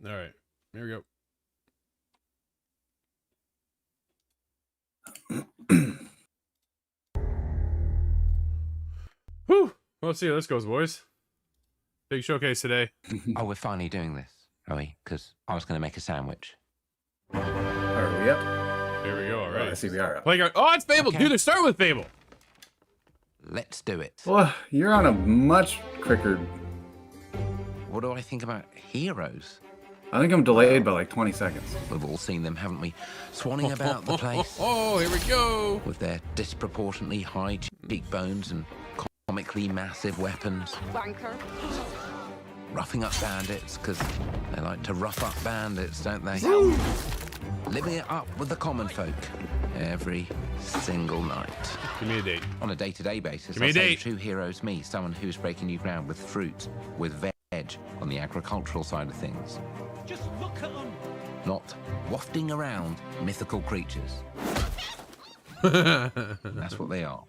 All right, here we go. Whew. Well, let's see how this goes, boys. Big showcase today. Oh, we're finally doing this, are we? Because I was going to make a sandwich. Are we up? Here we go. All right. I see we are up. Oh, it's Fable. Okay. Dude, let's start with Fable. Let's do it. Well, you're on a much quicker. What do I think about heroes? I think I'm delayed by like 20 seconds. We've all seen them, haven't we? Swanning about the place Oh, here we go. with their disproportionately high cheekbones and comically massive weapons. Wanker. Roughing up bandits, because they like to rough up bandits, don't they? Living it up with the common folk every single night. Give me a date. On a day-to-day basis, Give me I'll a say date. true hero's me, someone who's breaking new ground with fruit, with veg on the agricultural side of things. Just look at them. Not wafting around mythical creatures. That's what they are.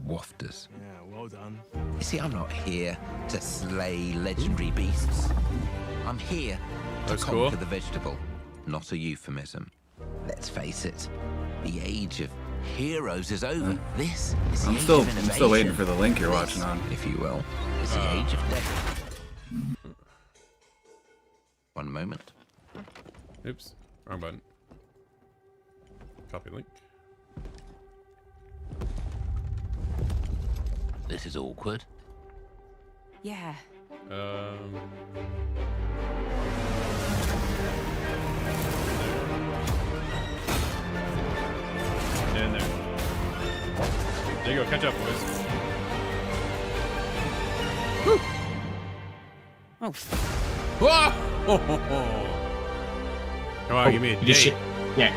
Wafters. Yeah, well done. You see, I'm not here to slay legendary beasts. I'm here to That's conquer cool. the vegetable, not a euphemism. Let's face it, the age of heroes is over. This is the I'm age still of innovation. waiting for the link you're This, watching on. if you will, is the age of death. One moment. Oops. Wrong button. Copy link. This is awkward. Yeah. And there. There you go. Catch up, boys. Oh, Whoa! Come on, give me a You date. should- Yeah.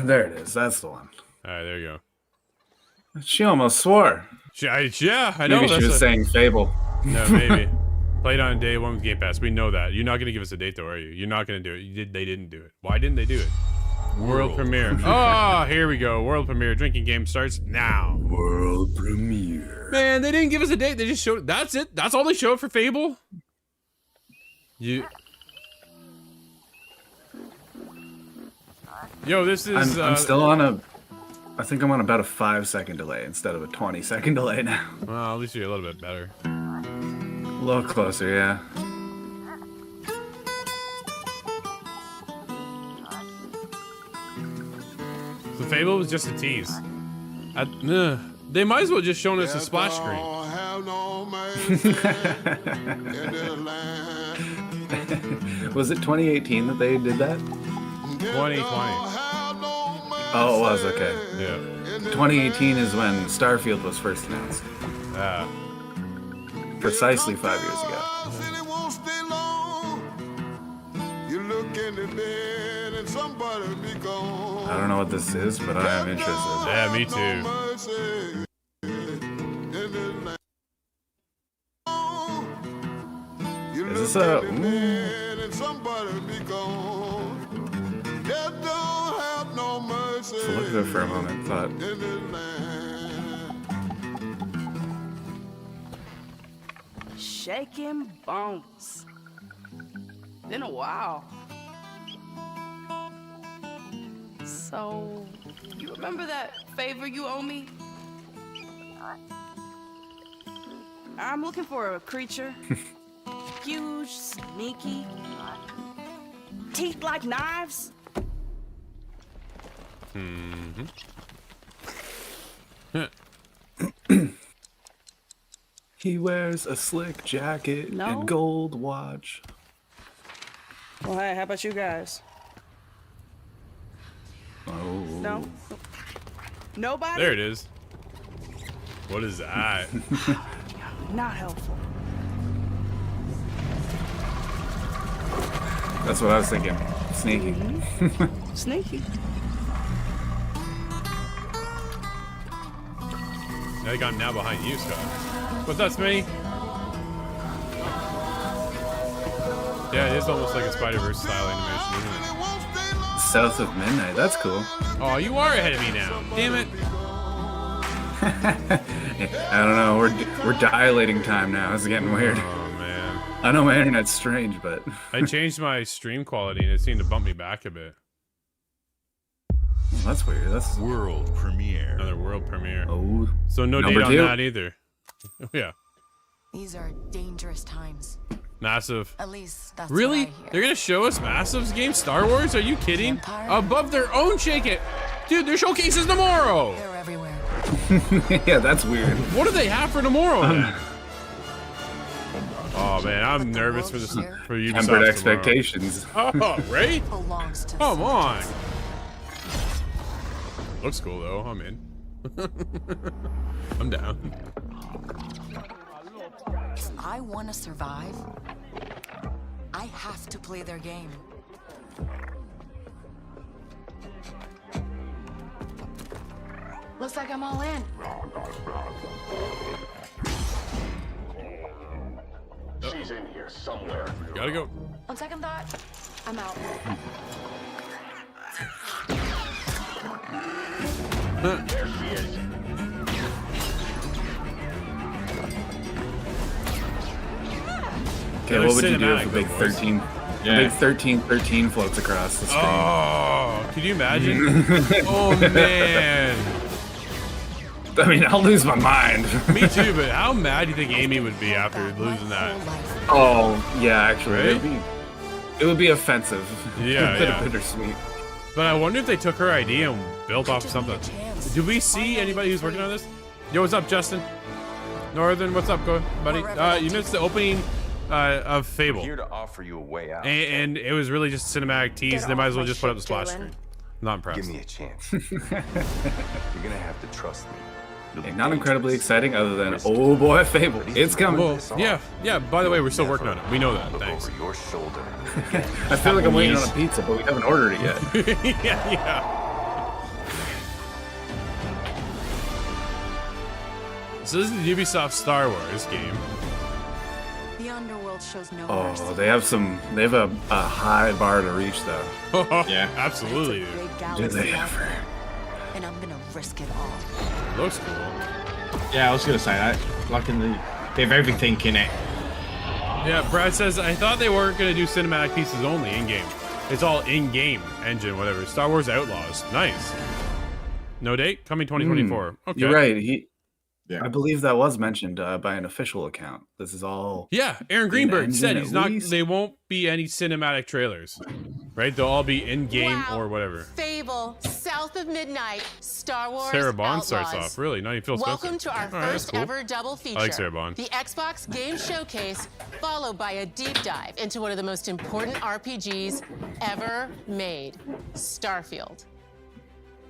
There it is. That's the one. All right, there you go. She almost swore. Yeah, I know. Maybe she that's was saying Fable. No, maybe. Played on day one with Game Pass. We know that. You're not going to give us a date, though, are you? You're not going to do it. They didn't do it. Why didn't they do it? World premiere. Oh, here we go. World premiere. Drinking game starts now. World premiere. Man, they didn't give us a date. They just showed. That's it. That's all they showed for Fable. Yo, this is. I'm still on a. I think I'm on about a 5-second delay instead of a 20-second delay now. Well, at least you're a little bit better. A little closer, yeah. So Fable was just a tease. They might as well just shown us a splash screen. Was it 2018 that they did that? 2020. Oh, it was, okay. Yeah. 2018 is when Starfield was first announced. Precisely 5 years ago. I don't know what this is, but I am interested. Yeah, me too. Is this a... So look at it for a moment. Thought, shaking bones. Been a while. So, you remember that favor you owe me? I'm looking for a creature. Huge, sneaky, teeth like knives. he wears a slick jacket No. and gold watch. Well, hey, how about you guys? Oh. No? Nobody? There it is. What is that? Not helpful. That's what I was thinking. Sneaky. Sneaky. I think I'm now behind you, Scott. What's up, Smitty? Yeah, it is almost like a Spider-Verse style animation, isn't it? South of Midnight. That's cool. Oh, you are ahead of me now. Damn it. I don't know. We're dilating time now. It's getting weird. Oh, man. I know my internet's strange, but I changed my stream quality and it seemed to bump me back a bit. that's weird. That's World premiere. Another world premiere. oh. So no Number date on two. that either. Yeah. These are dangerous times. Massive. At least that's Really? what I hear. They're gonna show us Massive's game? Star Wars? Are you kidding? Empire. Above their own shake it. Dude, their showcase is tomorrow. They're everywhere. Yeah, that's weird. What do they have for tomorrow then? Oh man, I'm nervous for this for you. Tempered expectations. Oh, right? Belongs to Come the on. Looks cool though. I'm in. I'm down. If I want to survive, I have to play their game. Looks like I'm all in. She's in here somewhere. Gotta go. On second thought, I'm out. There she is. Okay, what would you do if a big 13? Yeah. Big 13 floats across the screen. Oh, can you imagine? Oh man. I mean, I'll lose my mind. Me too, but how mad do you think Amy would be after losing that? Oh, yeah, actually, Right? it would be offensive. Yeah, A bit yeah. bittersweet. But I wonder if they took her idea and built off something. Did we see anybody who's working on this? Yo, what's up, Justin? Northern, what's up, buddy? You missed the opening of Fable. Here to offer you a way out. And it was really just cinematic tease. Get They might off as well my just put up the ship, splash Jalen. screen. Not impressed. Give me a chance. You're gonna have to trust me. It'll be Not incredibly dangerous. exciting, other than oh boy, Fable, it's coming. Well, yeah. By the way, we're still working on it. We know that. Look Thanks. over your shoulder. I feel like I'm waiting on a pizza, but we haven't ordered it yet. yeah. So this is the Ubisoft Star Wars game. The underworld shows no Oh, mercy. they have a high bar to reach, though. Yeah, absolutely. It's a big Did galaxy they out ever? there, and I'm gonna risk it all. Looks cool. Yeah, I was gonna say that. Like in the, they have everything in it. Yeah, Brad says, I thought they weren't going to do cinematic pieces only in-game. It's all in-game engine, whatever. Star Wars Outlaws. Nice. No date? Coming 2024. Okay. You're right. Yeah. I believe that was mentioned by an official account. This is all. Yeah, Aaron Greenberg engine said at he's not. least? They won't be any cinematic trailers, right? They'll all be in-game Wow. or whatever. Fable, South of Midnight, Star Wars Sarah Bond Outlaws. starts off. Really? Not even Phil Spencer. Welcome to our All right, that's first cool. ever double feature. I like Sarah Bond. The Xbox Game Showcase, followed by a deep dive into one of the most important RPGs ever made, Starfield.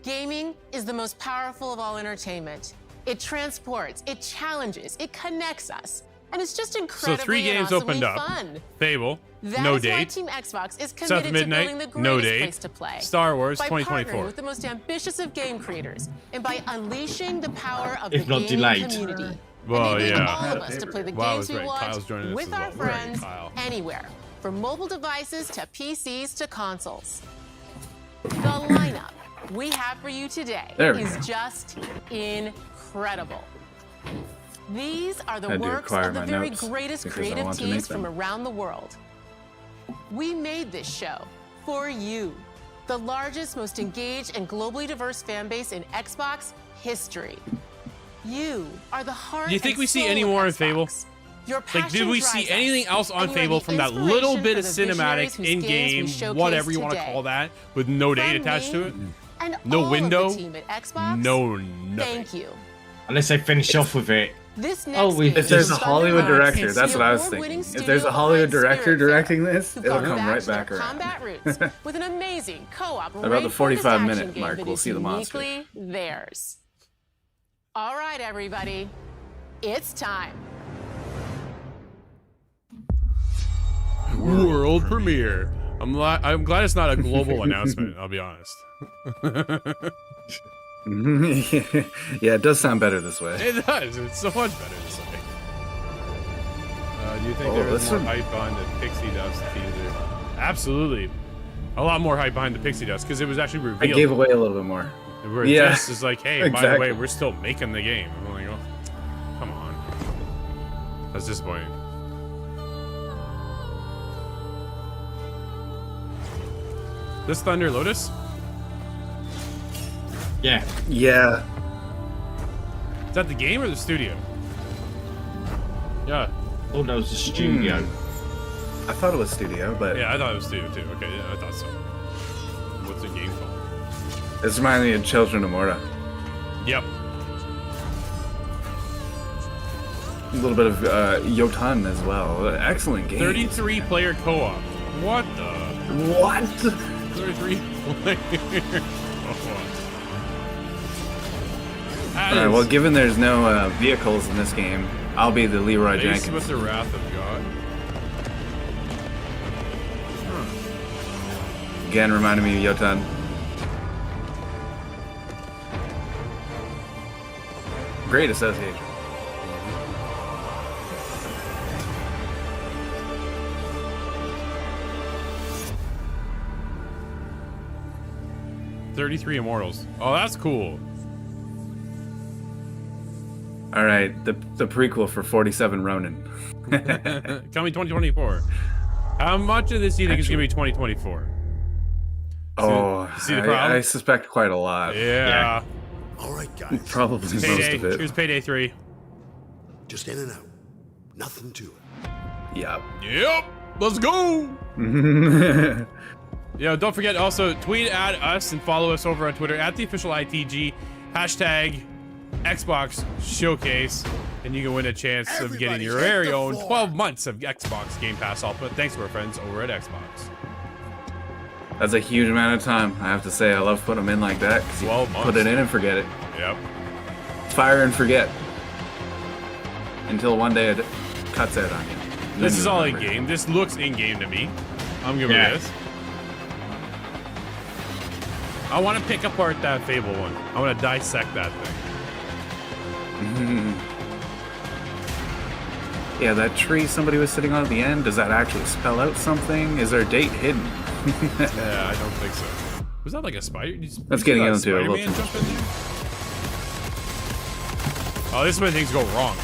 Gaming is the most powerful of all entertainment. It transports, it challenges, it connects us. And it's just So incredibly 3 games and awesomely opened up. fun. Fable. That No is why date. Team Xbox is South committed of to building Midnight. the No greatest date. place to play. Star Wars By 2024. partnering with the most ambitious of game creators and by unleashing the power of If the not gaming delayed. community. Well, enabling yeah. all of us to play the Wow, games that's we right. Kyle's joining want us with as our well. Right, friends Kyle. anywhere, from mobile devices to PCs to consoles. The lineup we have for you today There we is go. just incredible. These are the Had to works acquire of the my very notes greatest because I creative want to make teams from them. around the world. We made this show for you, the largest, most engaged, and globally diverse fan base in Xbox history. You are the heart. Do you think and we see soul any of more in Xbox. Fable? Your Like, did we see passion drives anything us, else on and you are Fable the from that little inspiration bit for of the visionaries cinematic whose games we in-game, showcase whatever you want to today. call that, with no date From attached me to it? And No all window? Of the team at Xbox, No, nothing. Thank you. Unless they finish off with it. This next Oh, we- game If there's a is Hollywood Thunder director, Road's that's what I was award-winning thinking. If there's a studio Hollywood behind director Spiritfarer, directing this, who it'll goes come back right to their back around. combat roots with an amazing co-op About the raid-focused 45-minute action game mark, that we'll is see the monster. uniquely theirs. All right, everybody, it's time. World premiere. I'm glad it's not a global announcement, I'll be honest. Yeah, it does sound better this way. It does. It's so much better this way. Do you think Oh, there is this more one- hype behind the Pixie Dust teaser? Absolutely. A lot more hype behind the Pixie Dust because it was actually I revealed. gave away a little bit more. Where Yeah, Jess is like, hey, by the exactly. way, we're still making the game. I'm like, oh, come on. That's disappointing. This Thunder Lotus? Yeah. Yeah. Is that the game or the studio? Yeah. Oh, no, it's a studio. I thought it was studio, but Yeah, I thought it was studio too. Okay, yeah, I thought so. What's the game called? this reminds me of Children of Morta. Yep. A little bit of Yotan as well. Excellent game. 33 player co-op. What the? What? 33 player co-op. All right. Well, given there's no vehicles in this game, I'll be the Leroy Face Jenkins. with the Wrath of God. Again, reminding me of Yotan. Great association. "33 Immortals." Oh, that's cool. All right, the prequel for 47 Ronin. Coming 2024. How much of this do you think is going to be 2024? Oh, see the problem? I suspect quite a lot. Yeah. All right, guys. Probably most Payday. of it. Here's Payday 3. Just in and out. Nothing to it. Yep. Yep. Let's go. Yeah, don't forget also tweet at us and follow us over on Twitter at the official ITG hashtag Xbox Showcase, and you can win a chance of getting your very own 12 months of Xbox Game Pass Ultimate thanks to our friends over at Xbox. That's a huge amount of time. I have to say, I love putting them in like that. 'Cause you 12 months. put it in and forget it. Yep. Fire and forget. Until one day it cuts out on you. This Then is you all remember. in-game. This looks in-game to me. I'm good with this. I want to pick apart that Fable one. I want to dissect that thing. Yeah, that tree somebody was sitting on at the end, does that actually spell out something? Is there a date hidden? Yeah, I don't think so. Was that like a spider? Let's get into it a Spider-Man little. jump in there? Oh, this is when things go wrong.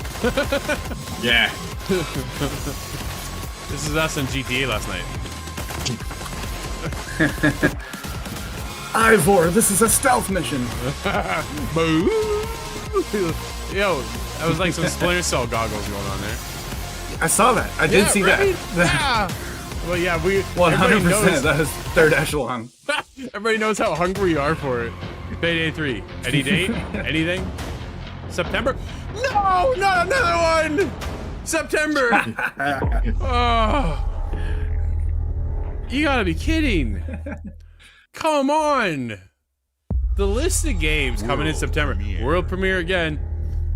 Yeah. This is us in GTA last night. Ivor, this is a stealth mission. Boo! Yo, that was like some Splinter Cell goggles going on there. I saw that. I did see right? that. Yeah. Well, yeah, we 100%. That is third echelon. Everybody knows how hungry we are for it. Payday 3. Any date? Anything? September? No, not another one! September! Oh. You gotta be kidding. Come on. The list of games coming in September. World premiere again.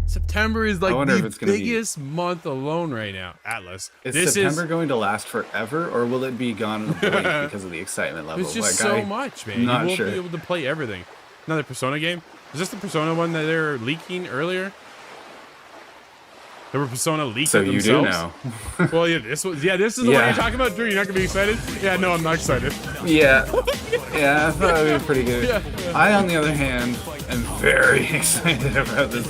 September is like the biggest month alone right now. Atlas. Is September going to last forever, or will it be gone in a blink because of the excitement level? It's just like, so much, man. Not You won't sure. be able to play everything. Another Persona game? Is this the Persona one that they're leaking earlier? They were Persona leaked So it you do themselves? now. Well, yeah, this was. Yeah, this is the one you're talking about, Drew. You're not gonna be excited? Yeah, no, I'm not excited. Yeah. Yeah, I thought it would be pretty good. Yeah. I, on the other hand, am very excited about this.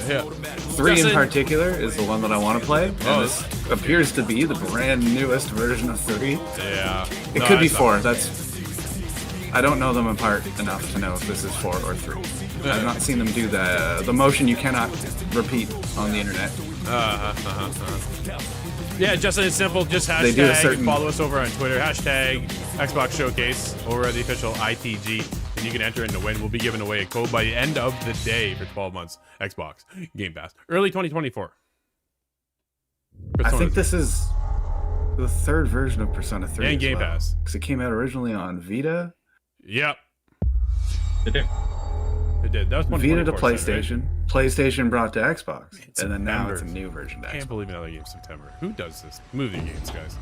Yeah. 3 in Justin- particular is the one that I want to play. And this appears to be the brand newest version of 3. Yeah. It could be 4. That's. I don't know them apart enough to know if this is 4 or 3. I've not seen them do the motion you cannot repeat on the internet. Yeah, Justin, it's simple. Just They do a hashtag certain- follow us over on Twitter. Hashtag Xbox Showcase over at the official ITG. And you can enter in to win. We'll be giving away a code by the end of the day for 12 months. Xbox Game Pass. Early 2024. I think this is the 3rd version of Persona 3 And as Game well, Pass. because it came out originally on Vita. Yep. They do. It did. That was Vita to 2024, right? PlayStation. PlayStation brought to Xbox. And then now September. it's a new version to I can't Xbox. believe another game September. Who does this? Movie games, guys.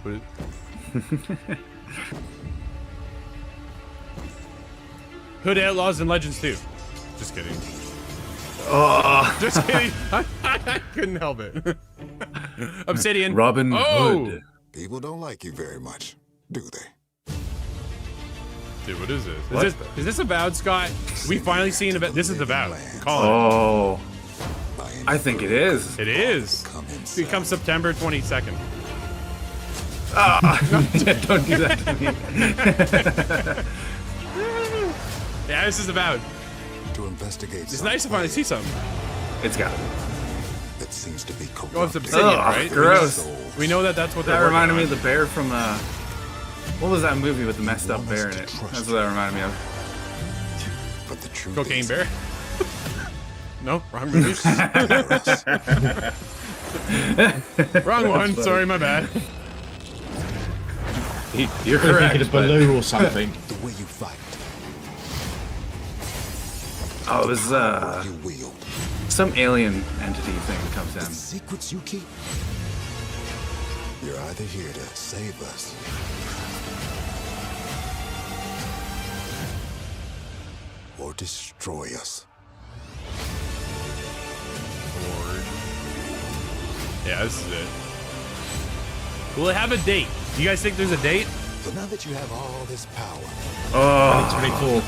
What is- Hood Outlaws and Legends 2. Just kidding. Oh, Just kidding. I couldn't help it. Obsidian. Robin Oh! Hood. People don't like you very much, do they? Dude, what is this? What? Is this Avowed, Scott? We finally seen Avowed. This is Avowed. Call it. Oh, I think it is. It is. It comes September 22nd. Don't do that to me. Yeah, this is Avowed. To investigate It's nice to finally see something. It's got it. that seems to be corrupt. Oh, it's Obsidian, right? Gross. We know that that's what they're That reminded me working of the bear from what was that movie with the messed up bear in it? That's what that reminded me of. But the truth on. Cocaine is, Bear? No, wrong movie. Wrong one. Sorry, my bad. You're Thinking correct. of Baloo or something. the way you fight, Oh, it was you wield, some alien entity thing that comes the in. secrets you keep. You're either here to save us or destroy us. Yeah, this is it. Will it have a date? Do you guys think there's a date? So now that you have all this power, Oh, 2024.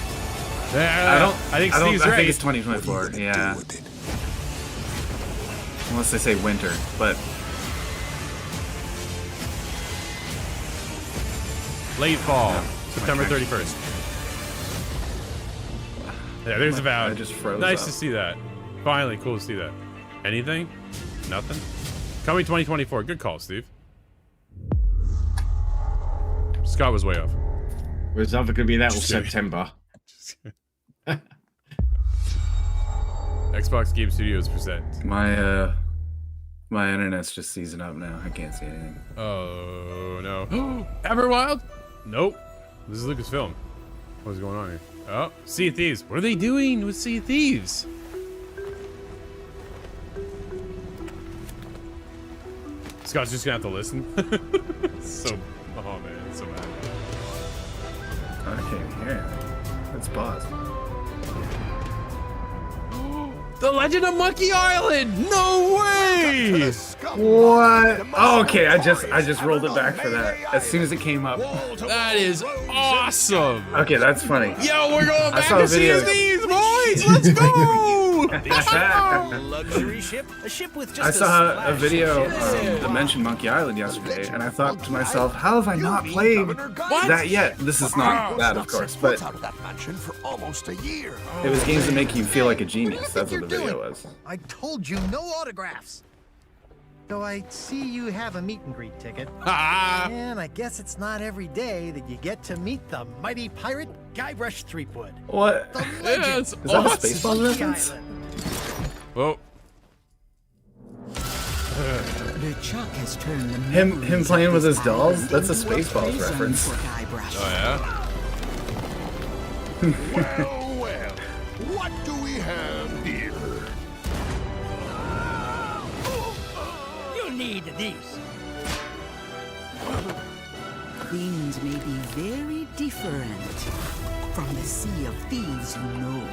I think Steve's I right. think it's 2024. Yeah, do with it. unless they say winter, but Late fall, September okay. 31st. Yeah, there's a vow. I just froze Nice up. to see that. Finally, cool to see that. Anything? Nothing? Coming 2024. Good call, Steve. Scott was way off. Was either going to be that or September. Xbox Game Studios present. my internet's just seizing up now. I can't see anything. Oh no. Everwild? Nope. This is Lucasfilm. What's going on here? Oh, Sea of Thieves. What are they doing with Sea of Thieves? Scott's just gonna have to listen. So, oh man, it's so bad. I can't even hear anything. Let's pause. The Legend of Monkey Island! No way! What? Oh, okay, I just rolled it back for that. As soon as it came up. That is awesome! Okay, that's funny. Yo, we're going back saw a to Sea video. of Thieves, boys! Let's go! Luxury ship, a ship with just I saw a video that mentioned Monkey Island yesterday, and I thought to myself, how have I not played that yet? This is not that, of course, but Out of that mansion for almost a year. it was games that make you feel like a genius. That's what the video was. I told you, no autographs. So I see you have a meet and greet ticket. And I guess it's not every day that you get to meet the mighty pirate Guybrush Threepwood. What? The legend Is that a of Spaceballs Monkey reference? Island. Whoa. The Chuck has turned the Him playing with his dolls? That's a Spaceballs reference. Oh yeah? Well, well, what do we have here? You need these. Things may be very different from the Sea of Thieves, you know.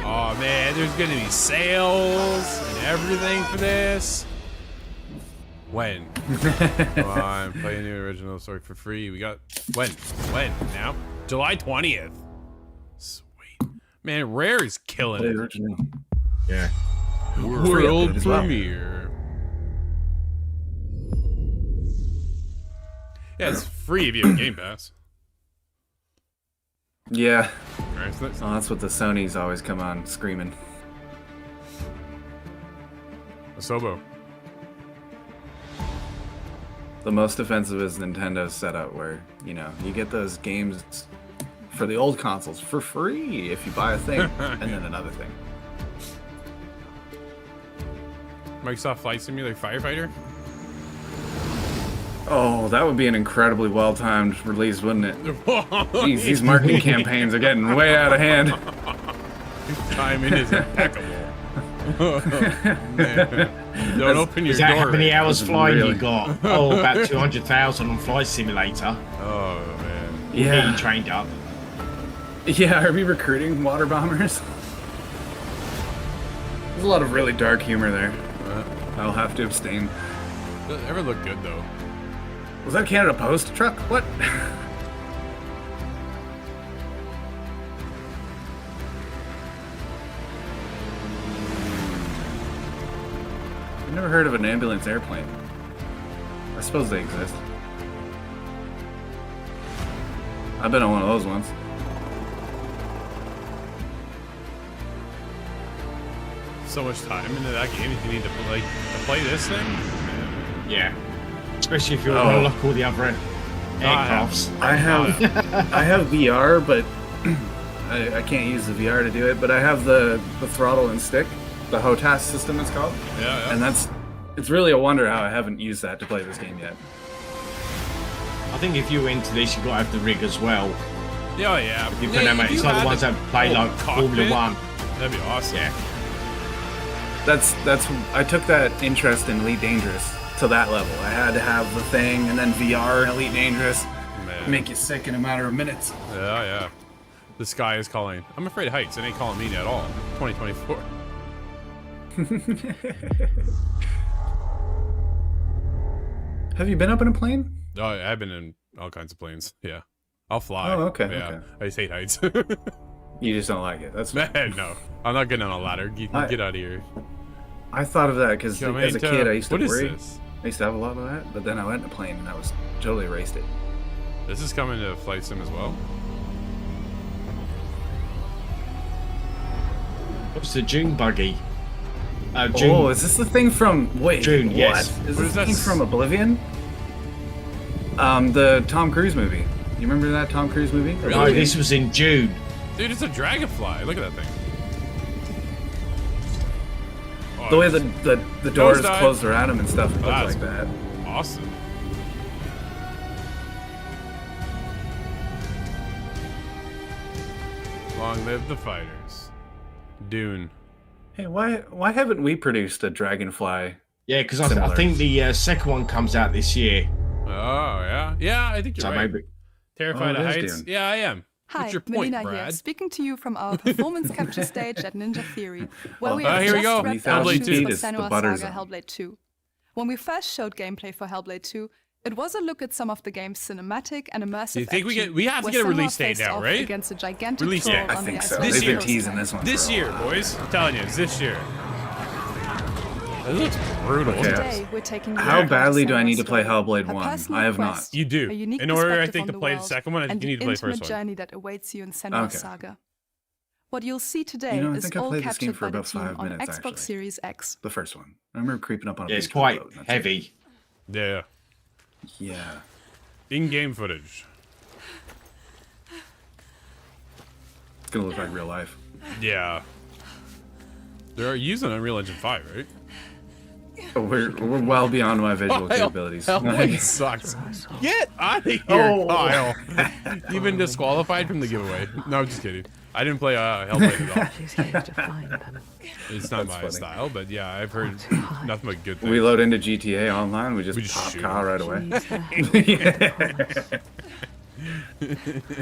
Oh man, there's gonna be sales and everything for this. When? Come on, play a new original story for free. We got when? Now? July 20th. Sweet. Man, Rare is killing The it. original. Yeah. World as well. premiere. Yeah, it's free if you have Game Pass. Yeah. Alright, so Oh, that's what the Sonys always come on screaming. Asobo. The most offensive is Nintendo's setup where, you know, you get those games for the old consoles for free if you buy a thing and then another thing. Microsoft Flight Simulator Firefighter? Oh, that would be an incredibly well-timed release, wouldn't it? Jeez, these marketing campaigns are getting way out of hand. Timing is impeccable. Man. Don't open your Is that door. how many hours flying really- you got? Oh, about 200,000 on Flight Simulator. Oh man. Getting Yeah. trained up. Yeah, are we recruiting water bombers? There's a lot of really dark humor there. I'll have to abstain. Does it ever look good though? Was that Canada Post truck? What? I've never heard of an ambulance airplane. I suppose they exist. I've been on one of those once. So much time into that game if you need to play this thing? Man. Yeah. Especially if you Oh. want to lock all the other aircrafts. I have VR, but I can't use the VR to do it. But I have the throttle and stick, the HOTAS system it's called, Yeah. and it's really a wonder how I haven't used that to play this game yet. I think if you're into this, you've got to have the rig as well. Yeah, yeah. You Yeah, can have if it's you like the had ones the that play whole like Formula cockpit, One. That'd be awesome. Yeah. That's I took that interest in Elite Dangerous to that level. I had to have the thing, and then VR and Elite Dangerous Man. make you sick in a matter of minutes. Yeah, yeah. The sky is calling. I'm afraid of heights. It ain't calling me at all. 2024. Have you been up in a plane? Oh, I've been in all kinds of planes. Yeah, I'll fly. Oh, okay. Yeah, Okay. I just hate heights. You just don't like it. That's No, I'm not getting on a ladder. You can get out of here. I thought of that because as a kid I used to What is worry. this? I used to have a lot of that, but then I went in a plane and I was totally erased it. This is coming to Flight Sim as well. What's the June buggy? June. Oh, is this the thing from? Wait, June. What? Yes. Is What this is the thing this? from Oblivion? The Tom Cruise movie. You remember that Tom Cruise movie? No, this was in June. Dude, it's a dragonfly. Look at that thing. Oh, The way the doors Nosedive. closed around him and stuff looked That's like that. awesome. Long live the fighters. Dune. Hey, why haven't we produced a Dragonfly? Yeah, because I Similar. think the second one comes out this year. Oh, yeah. Yeah, I think you're So right. maybe. Terrified Oh, of it is heights? Dune. Yeah, I am. Hi, What's your point, Melina here, Brad? speaking to you from our performance capture stage at Ninja Theory, where we have here we just go. wrapped Hellblade productions 2 for is the Senua's butter Saga zone. Hellblade 2. When we first showed gameplay for Hellblade 2, it was a look at some of the game's cinematic and immersive You think action, we have to where get a Senua release date faced now, off right? Against a gigantic Release troll date. I on think the so. ice This They've year. been teasing this one. This for a year, while. boys. I'm telling you, it's this year. That looks brutal. Okay. Today, we're taking How the badly do I Senua's need to play story, Hellblade her 1? personal I have not. quest, You do. a unique In order, I perspective think, on to the play the world, second one, I think and you need to play the intimate first one. journey that awaits you in Senua's Okay. Saga. What you'll see today You know, I is think I all played this game captured for by the about team 5 on minutes, Xbox actually. Series X. The first one. I remember creeping up on a Yeah, it's big quite boat, and that's heavy. Yeah. it. Yeah. In-game footage. It's gonna look like real life. Yeah. They're using Unreal Engine 5, right? Oh, we're well beyond my visual capabilities. Hellblade sucks. Get out of here, Oh. Kyle. You've been disqualified from the giveaway. No, I'm just kidding. I didn't play Hellblade at all. It's not my funny. style, but yeah, I've heard nothing but good things. We load into GTA Online, we just pop shoot Kyle right away. Yeah.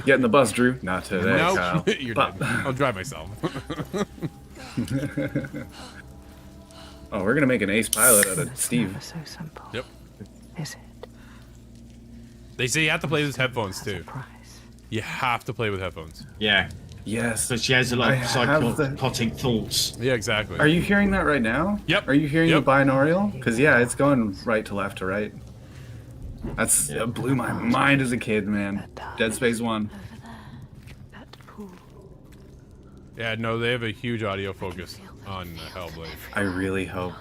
Get in the bus, Drew. Not today, Nope. Kyle. You're Pop. dead. I'll drive myself. Oh, we're gonna make an ace pilot out of Steve. So simple. Yep. Is it? They say you have to play with headphones too. You have to play with headphones. Yeah. Yes. But she has a lot I of have the- psychotic thoughts. Yeah, exactly. Are you hearing that right now? Yep. Are you hearing Yep. the binaural? Because yeah, it's going right to left to right. That's that blew my mind as a kid, man. Dead Space 1. Yeah, no, they have a huge audio focus on Hellblade. I really hope.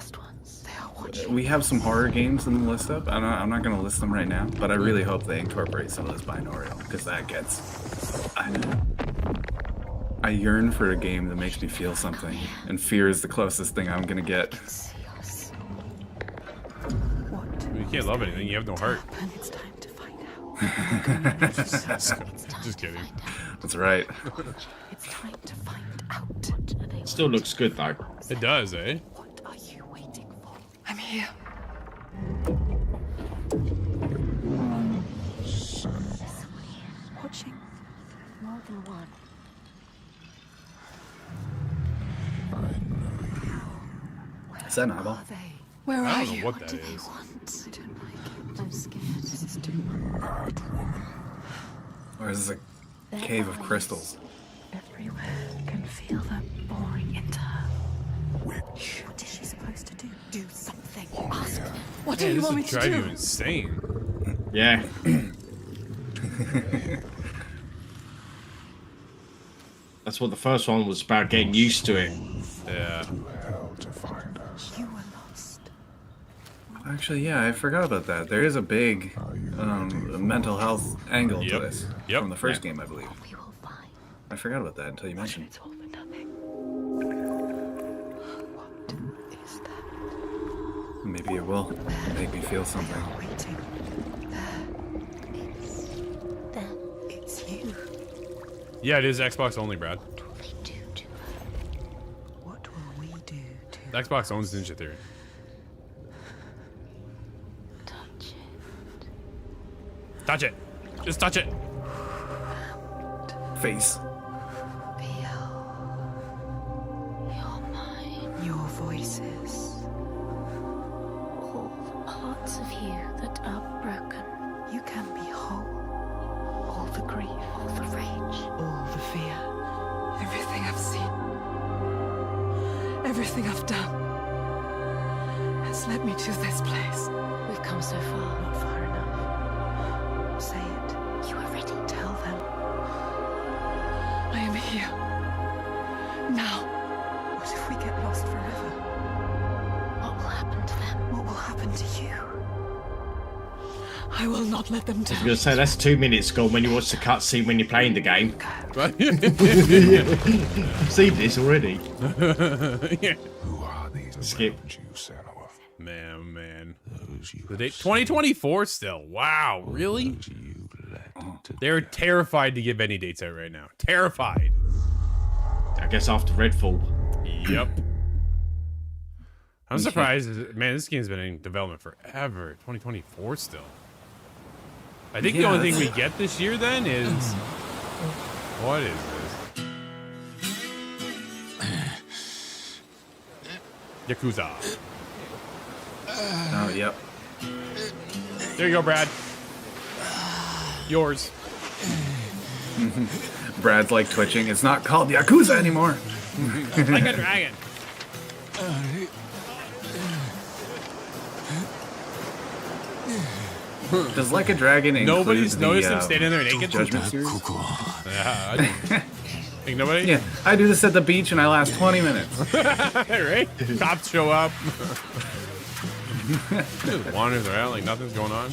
We have some horror games in the list up. I'm not gonna list them right now, but I really hope they incorporate some of this binaural because that gets. I yearn for a game that makes me feel something, and fear is the closest thing I'm gonna get. You can't love anything. You have no heart. It's time to find out. Just kidding. That's right. It's time to find out. Still looks good though. It does, eh? What are you waiting for? I'm here. Watching more than one. Is that an eyeball? Where I are don't know you? what that is. I don't like it. I'm scared. This is too much. Or is this a cave of crystals? Everywhere. I can feel them boring into her. What is she supposed to do? Do something. Ask them. What Man, do you this want me would to drive you do? insane. Yeah. That's what the first one was about, getting used to it. Yeah. You were lost. Actually, yeah, I forgot about that. There is a big mental health angle to Yep. this Yep. from the first game, I believe. I forgot about that until you mentioned. It's all for nothing. What is that? Maybe it will make me feel something. Waiting. It's them. It's you. Yeah, it is Xbox only, Brad. What will we do to Xbox owns Ninja Theory. touch it? Touch it. Just touch it. Face. Feel your mind. Your voice pieces. All the parts of you that are broken. You can be whole. All the grief, all the rage, all the fear. Everything I've seen, everything I've done has led me to this place. We've come so far, not far enough. Say it. You are ready. Tell them. I am here. Now. What if we get lost forever? What will happen to them? What will happen to you? I will not let them I was down. going to say, that's 2 minutes gone when you watch the cutscene when you're playing the game. Right? I've seen this already. Yeah. Who are these? Skip. Man. The date 2024 still. Wow, really? They're terrified to give any dates out right now. Terrified. I guess after Redfall. Yep. I'm surprised. Man, this game's been in development forever. 2024 still. I think the only thing we get this year then is... What is this? Yakuza. Oh, yep. There you go, Brad. Yours. Brad's like twitching. It's not called Yakuza anymore. Like a dragon. Does Like a Dragon include Nobody's noticed him the standing there naked? Judgment series? Yeah, think nobody? Yeah, I do this at the beach and I last 20 minutes. Right? Cops show up. Just wanders around like nothing's going on.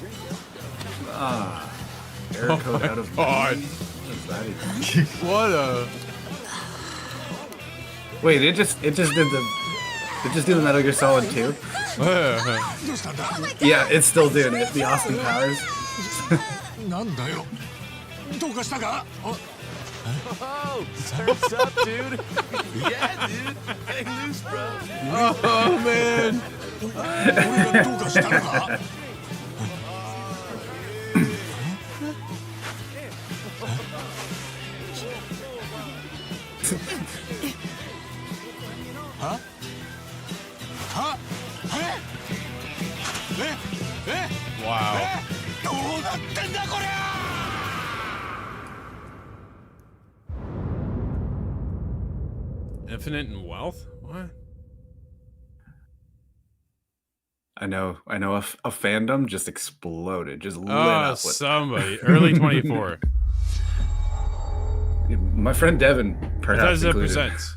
Error code out of God. What a... Wait, it just did the Metal Gear Solid 2? Yeah, it's still doing it. The Austin Powers. Oh, turns up, dude. Yeah, dude. Hang loose, bro. Oh, man. Wow. Infinite in wealth? What? I know a fandom just exploded, just lit up with somebody. Early 24. My friend Devin, perhaps Bethesda included. presents.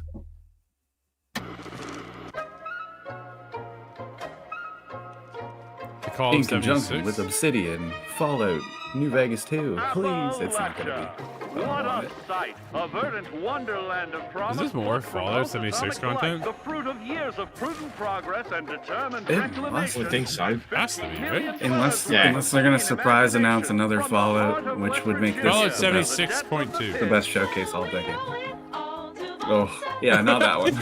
The Call In of conjunction 76. with Obsidian, Fallout, New Vegas 2. Please, it's not gonna be. What a sight! A verdant wonderland of promise. Is this more Fallout 76 content? The fruit of years of prudent progress and determined It reclamation. must. I think so. Has to be, right? Unless they're gonna surprise announce another Fallout, which would make Fallout this the best, 76.2. showcase all decade. Oh, yeah, not that one.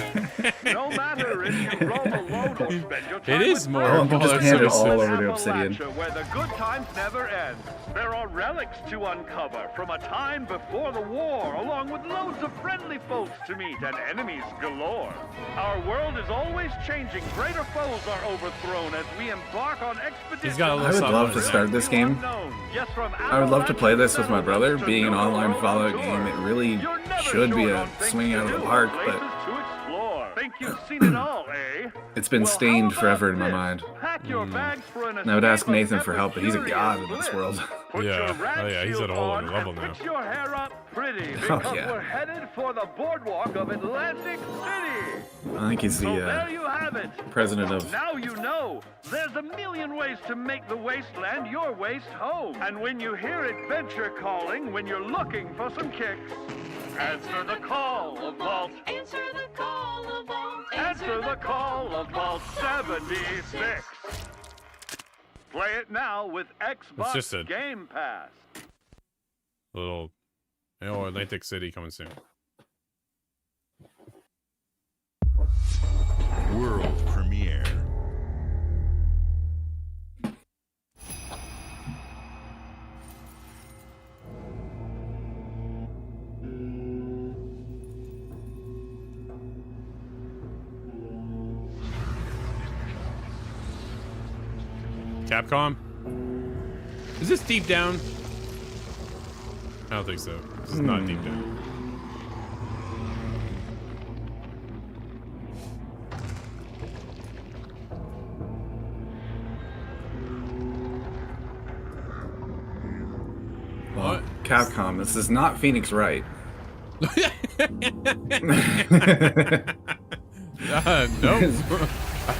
No matter if you roam alone or spend your time It is with more I'll Fallout just hand it 76. all over to Obsidian. Appalachia, where the good times never end. There are relics to uncover from a time before the war, along with loads of friendly folks to meet and enemies galore. Our world is always changing. Greater foes are overthrown as we embark on expeditions. He's got a I little would love to something. start this game. Yes, from I would love to play this with my brother. Being an online Fallout game, it really should be a swing out of the park, but think you've seen it all, eh? it's been stained forever in my mind. Pack your bags for an And I would ask escape of Nathan for help, but he's a epic god in fury. this world. Put Yeah. your rag Oh, yeah, he's shield at a whole on other level and now. Fix your hair up pretty Oh, because yeah. we're headed for the boardwalk of Atlantic City. I think he's So the there you have it. president of. Now you know. There's a million ways to make the wasteland your waste home. And when you hear adventure calling, when you're looking for some kicks, answer the call of Vault. Answer the call of Vault. Answer the call of Vault 76. Play it now with Xbox just a- Game Pass. Little, Atlantic City coming soon. World premiere. Capcom? Is this deep down? I don't think so. This is not deep down. Well, Capcom, this is not Phoenix Wright. No.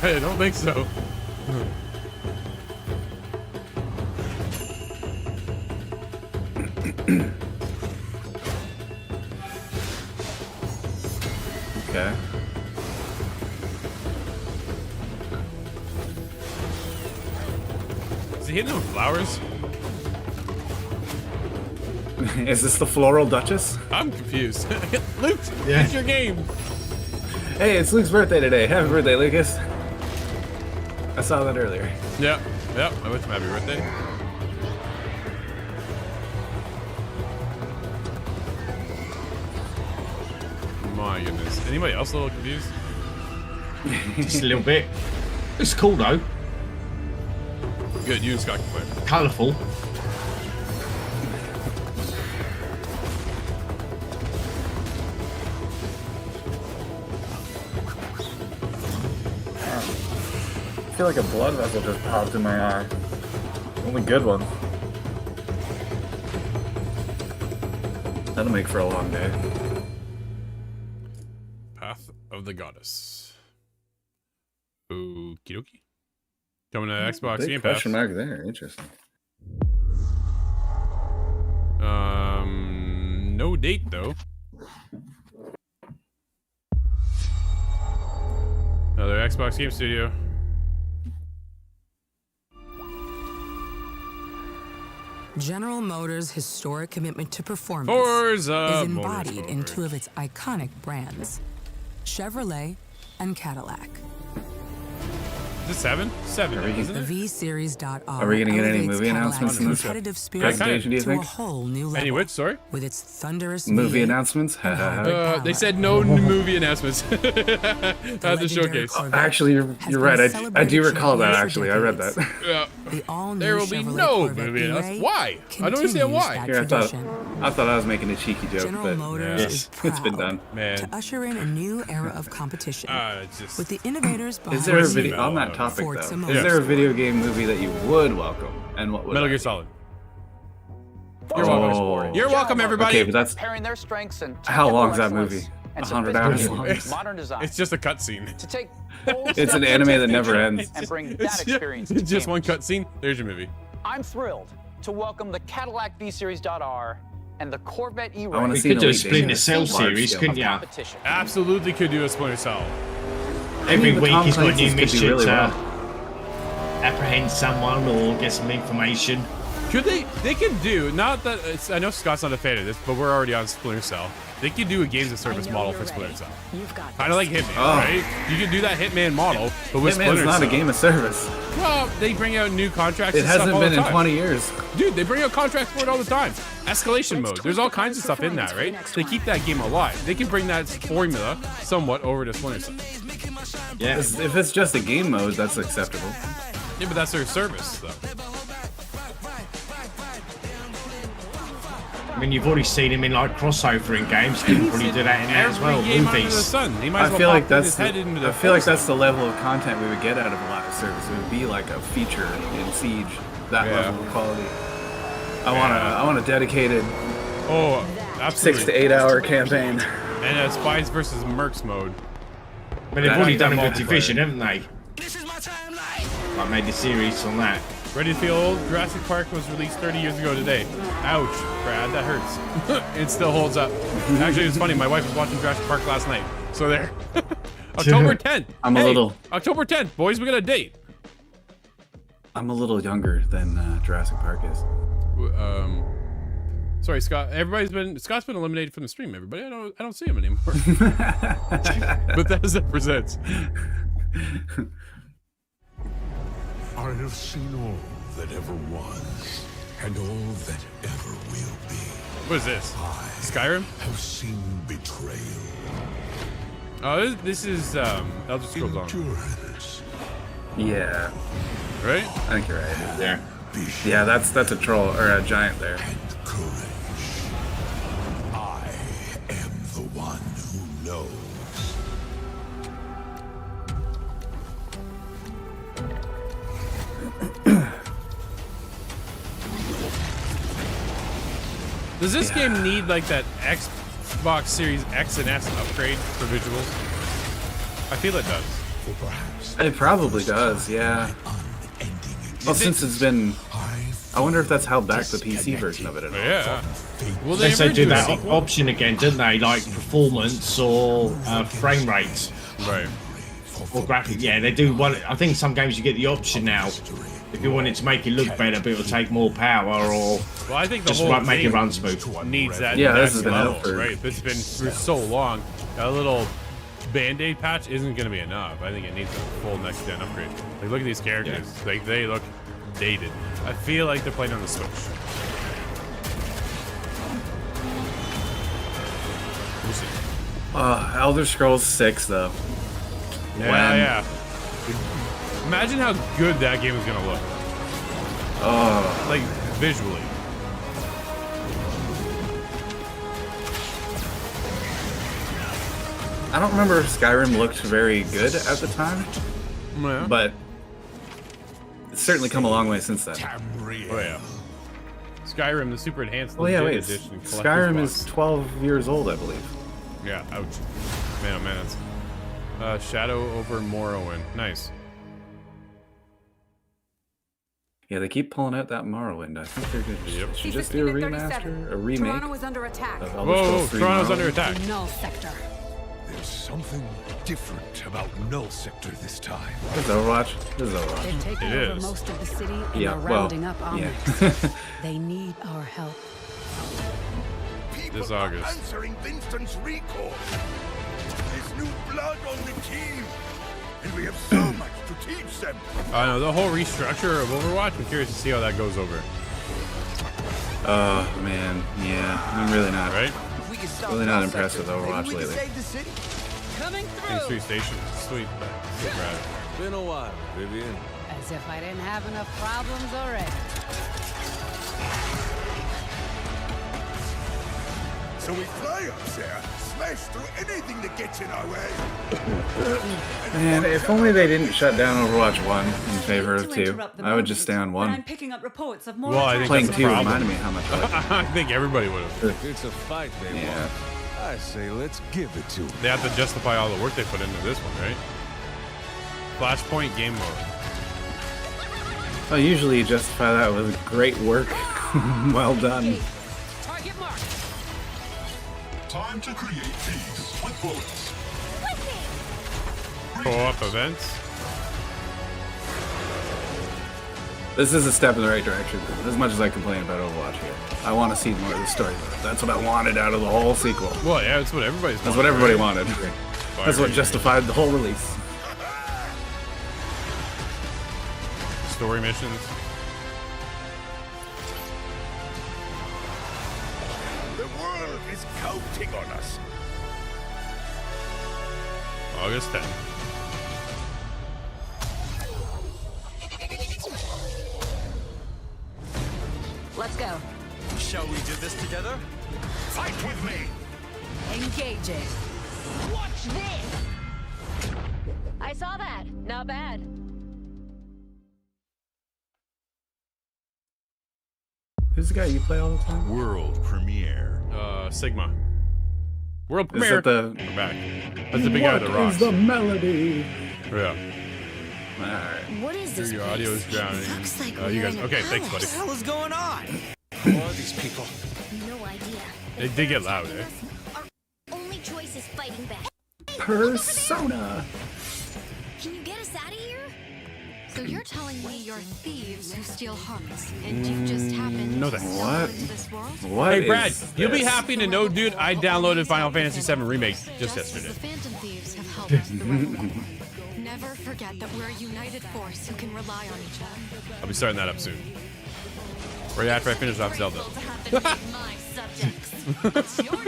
I don't think so. Okay. Is he hitting them with flowers? Is this the Floral Duchess? I'm confused. Luke, it's your game. Hey, it's Luke's birthday today. Happy birthday, Lucas. I saw that earlier. Yep. I wish him happy birthday. My goodness. Anybody else a little confused? Just a little bit. It's cool though. Good, you and Scott can play. Colourful. I feel like a blood vessel just popped in my eye. Only good one. That'll make for a long day. Path of the Goddess. Okie dokie. Coming to Xbox Big Game Pass. question mark there. Interesting. No date though. Another Xbox Game Studio. General Motors' historic commitment to performance Forza is embodied Motorsport. in two of its iconic brands, Chevrolet and Cadillac. Is it 7? 7, isn't it? VSeries.R Are we gonna get any elevates movie announcements in this competitive spirit presentation, do you to a think? whole new level. Any which, sorry? With its thunderous Movie V8 announcements? They said no movie announcements at the showcase. Actually, you're right. I do recall that, actually. I read that. Yeah. The all-new There will be Chevrolet no Corvette movie announcements. V8 Why? I don't understand continues why. that Here, tradition. I thought I was making a cheeky joke, General but Motors is it's been proud done. Man. to usher in a new era of competition Just... with the innovators behind Is there a video on that topic Forza though? Is there a video game movie that you would welcome, and what would Metal that Gear be? Solid. You're welcome. You're welcome, everybody. Okay, but that's Pairing their strengths and how long's that technical movie? excellence 100 and hours sophisticated long. modern design. It's just a cutscene. To take bold It's steps an into anime the that never future ends. and bring It's that experience to just one gamers. cutscene. There's your movie. I'm thrilled to welcome the Cadillac V-Series.R and the Corvette E-Ray. I want to We see could an do a Elite Splinter Dangerous Cell large series, scale. couldn't you? competition. Absolutely could do a Splinter Cell. Every but week Tom he's got a Clancy's new could do mission really to well. apprehend someone or get some information. Could they? They could do. Not that it's, I know Scott's not a fan of this, but we're already on Splinter Cell. They could do a games of service model for Splinter Cell. Kind of like Hitman, right? You could do that Hitman model, but with Hitman's Splinter not Cell. a game of service. Well, they bring out new contracts. It and stuff hasn't all been the in time. 20 years. Dude, they bring out contracts for it all the time. Escalation mode. There's all kinds of stuff in that, right? They keep that game alive. They can bring that formula somewhat over to Splinter Cell. Yeah. If it's just a game mode, that's acceptable. Yeah, but that's their service, though. I mean, you've already seen him in like crossover in games. You can probably do that in there as well. Every game under the Movies. sun. He might I as well feel like pop that's his head into the I feel like Forza. that's the level of content we would get out of a live service. It would be like a feature in Siege, that Yeah. level of quality. I want a dedicated Oh, absolutely. 6 to 8 hour campaign. And a Spies versus Mercs mode. But they've already done it with multiplayer. Division, haven't they? Like made the series on that. Ready to feel old? Jurassic Park was released 30 years ago today. Ouch, Brad, that hurts. It still holds up. Actually, it's funny. My wife was watching Jurassic Park last night. So there. October 10th. I'm a little- October 10th, boys. We got a date. I'm a little younger than Jurassic Park is. Sorry, Scott. Scott's been eliminated from the stream. Everybody, I don't see him anymore. Bethesda presents. I have seen all that ever was, and all that ever will be. What is this? Skyrim? Have seen betrayal, Oh, this is Elder Scrolls Online. endurance, and the end. Yeah. Right? I think you're right. Yeah. Yeah, that's a troll or a giant there. I am the one who knows. Does this game need like that Xbox Series X and S upgrade for visuals? I feel it does. It probably does, yeah. Well, since it's been... I wonder if that's held back the PC version of it at all. Yeah. Well, Unless they do that sequel? option again, didn't they? Like performance or frame rate. Right. Or graphic. Yeah, they do one. I think some games you get the option now. If you want it to make it look better, but it'll take more power, or well, I think the just whole make it game run smooth. Needs that Yeah, this next has been level, out for... right? It's been for so long. A little Band-Aid patch isn't going to be enough. I think it needs a full next-gen upgrade. Like, look at these characters. Yeah. Like, they look dated. I feel like they're playing on the Switch. We'll see. Elder Scrolls 6, though. Yeah. Imagine how good that game is going to look. Oh. Like, visually. I don't remember if Skyrim looked very good at the time, Yeah. but it's certainly come a long way since then. Oh, yeah. Skyrim, the super enhanced Well, yeah, legit wait. edition. Skyrim collector's is box. 12 years old, I believe. Yeah, ouch. Man, oh man, that's... Shadow over Morrowind. Nice. Yeah, they keep pulling out that Morrowind. I think they're good. Yep. Should just do a remaster, a remake. Toronto is under attack. Of Elder Whoa, Scrolls 3 Toronto's Morrowind. under attack. Null sector. There's something different about Null Sector this time. This is Overwatch. This is Overwatch. They've taken It over is. most of the city and Yeah, are well, rounding up yeah. armies. They need our help. People This are August. answering Vincent's recall. There's new blood on the team, and we have so much to teach them. I know, the whole restructure of Overwatch, I'm curious to see how that goes over. Oh, man. Yeah, I'm really not. Right? Really not impressed with Overwatch lately. Coming King Street Station. Sweet. So rad. Been a while, Vivian. As if I didn't have enough problems already. So we fly up there, smash through anything that gets in our way. Man, if only they didn't shut down Overwatch 1 in favor of 2. I would just stay on 1. Picking up reports of more Well, I think Playing that's the 2 problem. reminded me how much I liked it. I think everybody would have. It's a fight they Yeah. want. I say let's give it to them. They have to justify all the work they put into this one, right? Flashpoint game mode. Well, usually you justify that with great work. Well done. Target marked. Time to create peace with bullets. Co-op events. This is a step in the right direction. As much as I complain about Overwatch here, I want to see more of the story. That's what I wanted out of the whole sequel. Well, yeah, that's what everybody's That's what everybody right? wanted. That's what justified the whole release. Story missions. The world is counting on us. August 10th. Let's go. Shall we do this together? Fight with me. Engaging. Watch this! I saw that. Not bad. Who's the guy you play all the time? World premiere. Sigma. World Is premiere. that the... We're back. That's the big guy with the What rocks. is the melody? Yeah. Alright. What is this Your place? audio is drowning. Looks like You we're guys. in a Okay, thanks, palace. buddy. What the hell is going on? Who are these people? No idea. They did get loud, eh? Our only choice is fighting back. Persona. Can you get us out of here? So you're telling me you're thieves who steal hearts, and you just happened No to thanks. stumble What? into this world? What Hey, Brad, is you'll be this? happy to know, dude, I downloaded Final Fantasy VII Remake just Just yesterday. as the Phantom Thieves have helped us the right way. Never forget that we're a united force who can rely on each other. I'll be starting that up soon. Right after I finish off Zelda. My subjects.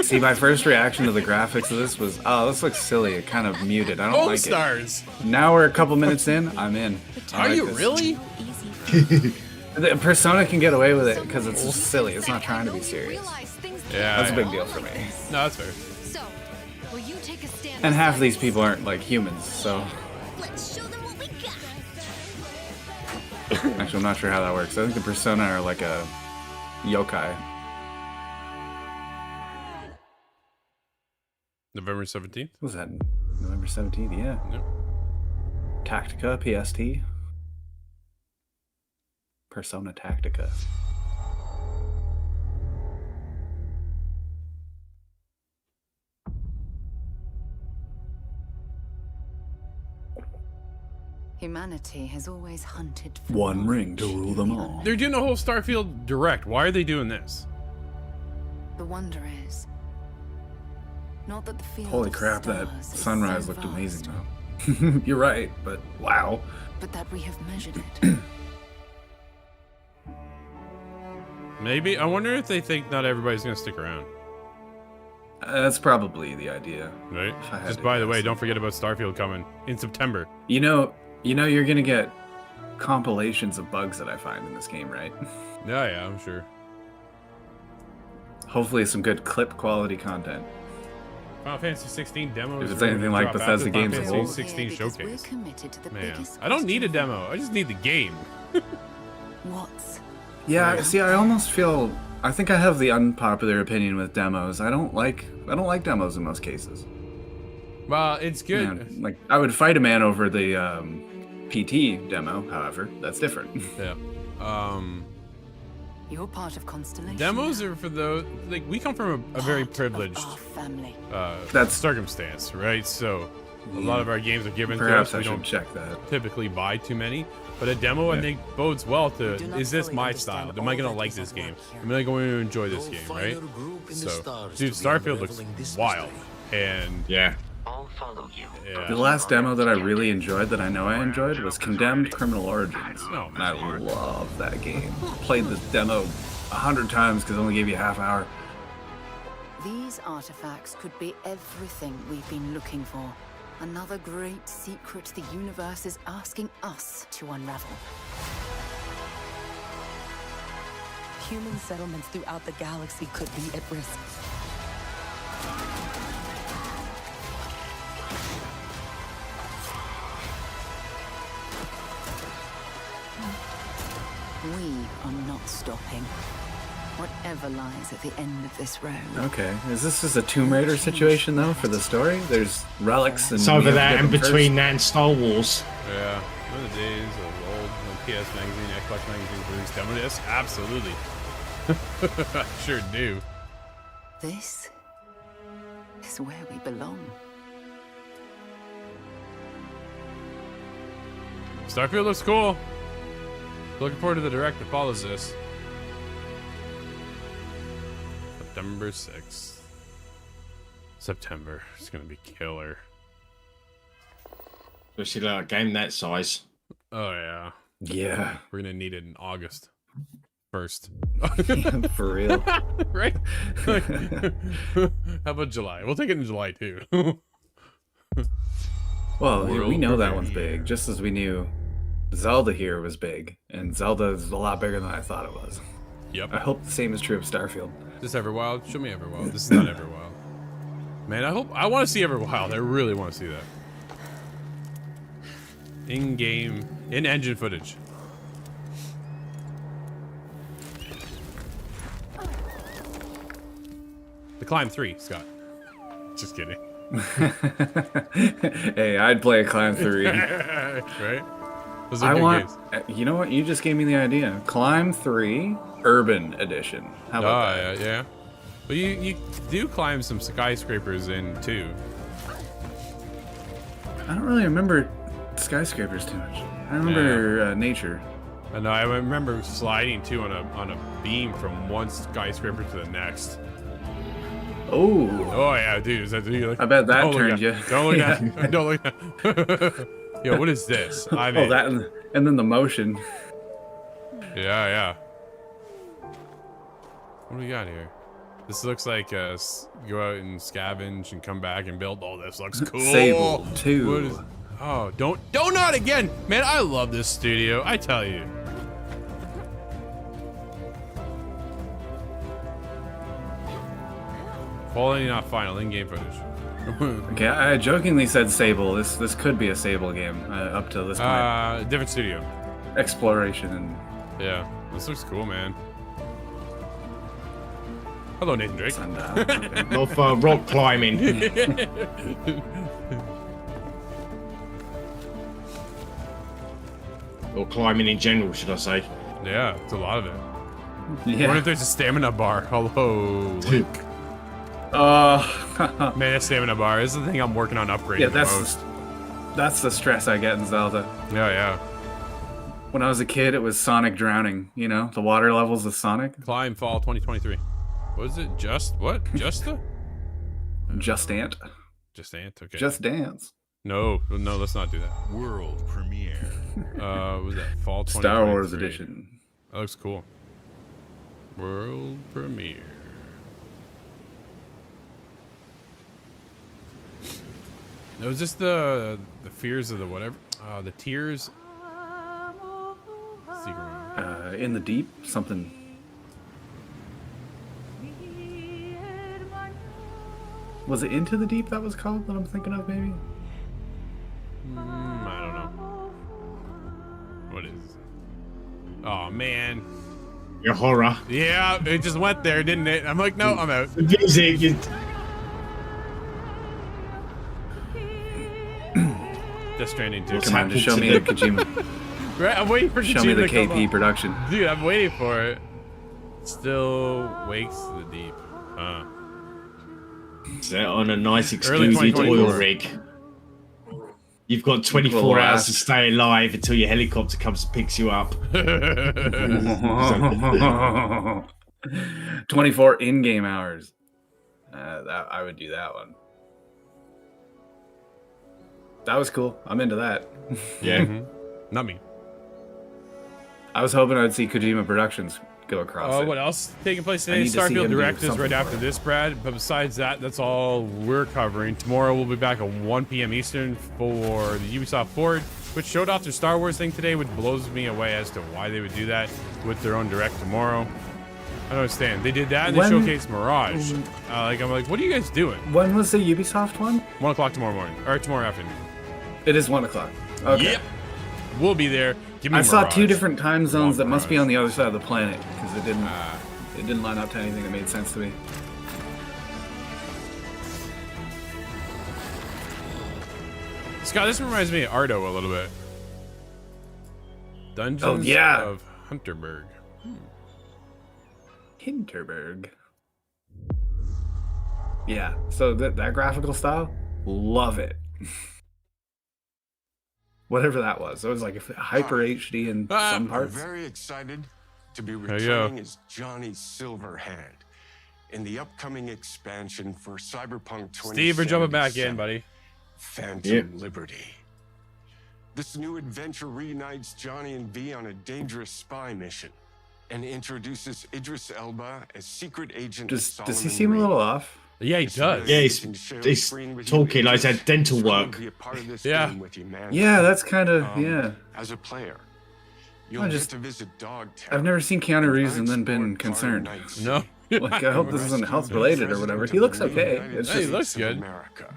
See, my first reaction to the graphics of this was, oh, this looks silly. It kind of muted. I don't All like stars. it. Now we're a couple minutes in. I'm in. Are you really? The Persona can get away with it because it's just silly. It's not trying to be serious. Yeah, That's a big deal for me. No, that's fair. So, will you take a stand? And half of these people aren't like humans, so. Let's show them what we got. Actually, I'm not sure how that works. I think the Persona are like a yokai. November 17th? What was that? November 17th, yeah. Yep. Tactica, PST. Persona Tactica. Humanity has always hunted for One ring to rule them all. They're doing a whole Starfield direct. Why are they doing this? The wonder is not that the field Holy of crap, that stars is sunrise so looked vast, amazing though. You're right, but wow. but that we have measured it. Maybe. I wonder if they think not everybody's going to stick around. That's probably the idea. Right? If I had Just to by the guess. way, don't forget about Starfield coming in September. You know you're gonna get compilations of bugs that I find in this game, right? Yeah, I'm sure. Hopefully some good clip quality content. Final Fantasy 16 demos. If it's anything like Bethesda games as as a a whole. 16 Because we're showcase. committed to the Man, biggest I don't need a demo. I just need the game. What's Yeah, see, I almost feel. I think I have the unpopular opinion with demos. I don't like demos in most cases. Well, it's good. Man, like I would fight a man over the PT demo. However, that's different. Yeah. you're part of Constellation? Demos are for those. Like we come from a very privileged family. That's circumstance, right? So a lot of our games are given Perhaps to us. I We should don't check that. typically buy too many. But a demo, I Yeah. think, bodes well to, do not is this fully my understand style? Am I going to all that like is this at game? work here. Am I going to enjoy this game, right? So, dude, Starfield looks wild. And yeah. I'll follow you. Yeah. The last demo that I really enjoyed, that I know I enjoyed, was Condemned Criminal Origins. Oh, and I love that game. Played this demo 100 times because it only gave you a half hour. These artifacts could be everything we've been looking for. Another great secret the universe is asking us to unravel. Human settlements throughout the galaxy could be at risk. We are not stopping. Whatever lies at the end of this road. Okay, is this just a Tomb Raider situation though for the story? There's relics and It's over we have to that get and them between first? that and Star Wars. Yeah. One of the days of old PS Magazine, Xbox Magazine produced demo discs? Absolutely. I sure do. This is where we belong. Starfield looks cool. Looking forward to the direct that follows this. September 6th. September. It's gonna be killer. Especially like a game that size. Oh yeah. Yeah. We're gonna need it in August 1st. For real. Right? Like, how about July? We'll take it in July too. Well, World we know that premiere. one's big, just as we knew Zelda here was big, and Zelda is a lot bigger than I thought it was. Yep. I hope the same is true of Starfield. Is this Everwild? Show me Everwild. This is not Everwild. Man, I want to see Everwild. I really want to see that. In-game, in-engine footage. The Climb 3, Scott. Just kidding. Hey, I'd play a Climb 3. Right? Those are I good want. games. You know what? You just gave me the idea. Climb 3 Urban Edition. How about that? Yeah. But you do climb some skyscrapers in too. I don't really remember skyscrapers too much. I remember nature. I know. I remember sliding too on a beam from one skyscraper to the next. Oh. Oh yeah, dude. Is that dude? I bet that Don't look turned at- you. Don't look Yeah. at. Don't look at. Yo, what is this? I mean, Oh, that and then the motion. Yeah. What do we got here? This looks like go out and scavenge and come back and build. Oh, this looks cool. Sable 2. What is, oh, don't not again, man. I love this studio. I tell you. Quality not final. In-game footage. Okay, I jokingly said Sable. This could be a Sable game up to this point. Different studio. Exploration and yeah, this looks cool, man. Hello, Nathan Drake. Not for rock climbing. Or climbing in general, should I say? Yeah, it's a lot of it. Yeah. I wonder if there's a stamina bar. Hello, Link. Man, that stamina bar is the thing I'm working on upgrading. Yeah, the most. that's the stress I get in Zelda. Yeah. When I was a kid, it was Sonic drowning. You know, the water levels of Sonic. Climb fall 2023. What is it? Just what? Justa? Just Ant. Just Ant. Okay. Just Dance. No, let's not do that. World premiere. What was that? Fall 2023. Star Wars edition. That looks cool. World premiere. No, was this the fears of the whatever? The tears. Secret. In the deep, something. Was it Into the Deep that was called that I'm thinking of, maybe? I don't know. What is it? Oh, man. Your horror. Yeah, it just went there, didn't it? I'm like, no, I'm out. The music is... Death Stranding 2. Come on, just show me the Kojima. Right, I'm waiting for Kojima Show me the to come KP on. production. Dude, I'm waiting for it. Still wakes the deep. Set on a nice Early exclusive 2024. oil rig. You've got 24 hours to stay alive until your helicopter comes and picks you up. 24 in-game hours. I would do that one. That was cool. I'm into that. Yeah. Not me. I was hoping I'd see Kojima Productions go across it. What else taking place I today? need to see Starfield him do Direct is something right for after it. this, Brad. But besides that, that's all we're covering. Tomorrow we'll be back at 1 p.m. Eastern for the Ubisoft Forward, which showed off their Star Wars thing today, which blows me away as to why they would do that with their own Direct tomorrow. I don't understand. They did that and they showcased Mirage. I'm like, what are you guys doing? When was the Ubisoft one? 1 o'clock tomorrow morning. Or tomorrow afternoon. It is 1 o'clock. Okay. Yep. We'll be there. Give me I saw Mirage. 2 different time zones that must be on the other side of the planet because it didn't line up to anything that made sense to me. Scott, this reminds me of Ardo a little bit. Dungeons of Hunterberg. Hinterberg. Yeah, so that graphical style, love it. Whatever that was. It was like hyper HD in some I'm parts. very excited to be you go. returning as Johnny Silverhand in the upcoming expansion for Cyberpunk 2077. Steve, we're jumping back in, buddy. Phantom Liberty. This new adventure reunites Johnny and V on a dangerous spy mission and introduces Idris Elba as secret agent. Does he seem a little off? Yeah, he does. Yeah, he's talking like he's had dental work. Yeah. Yeah, that's kind of, yeah. As a player, I you'll just- get to visit Dogtown. I've never seen Keanu Reeves and then been concerned. No. Like, I hope this isn't health related or whatever. He looks okay. It's Hey, he just, looks good.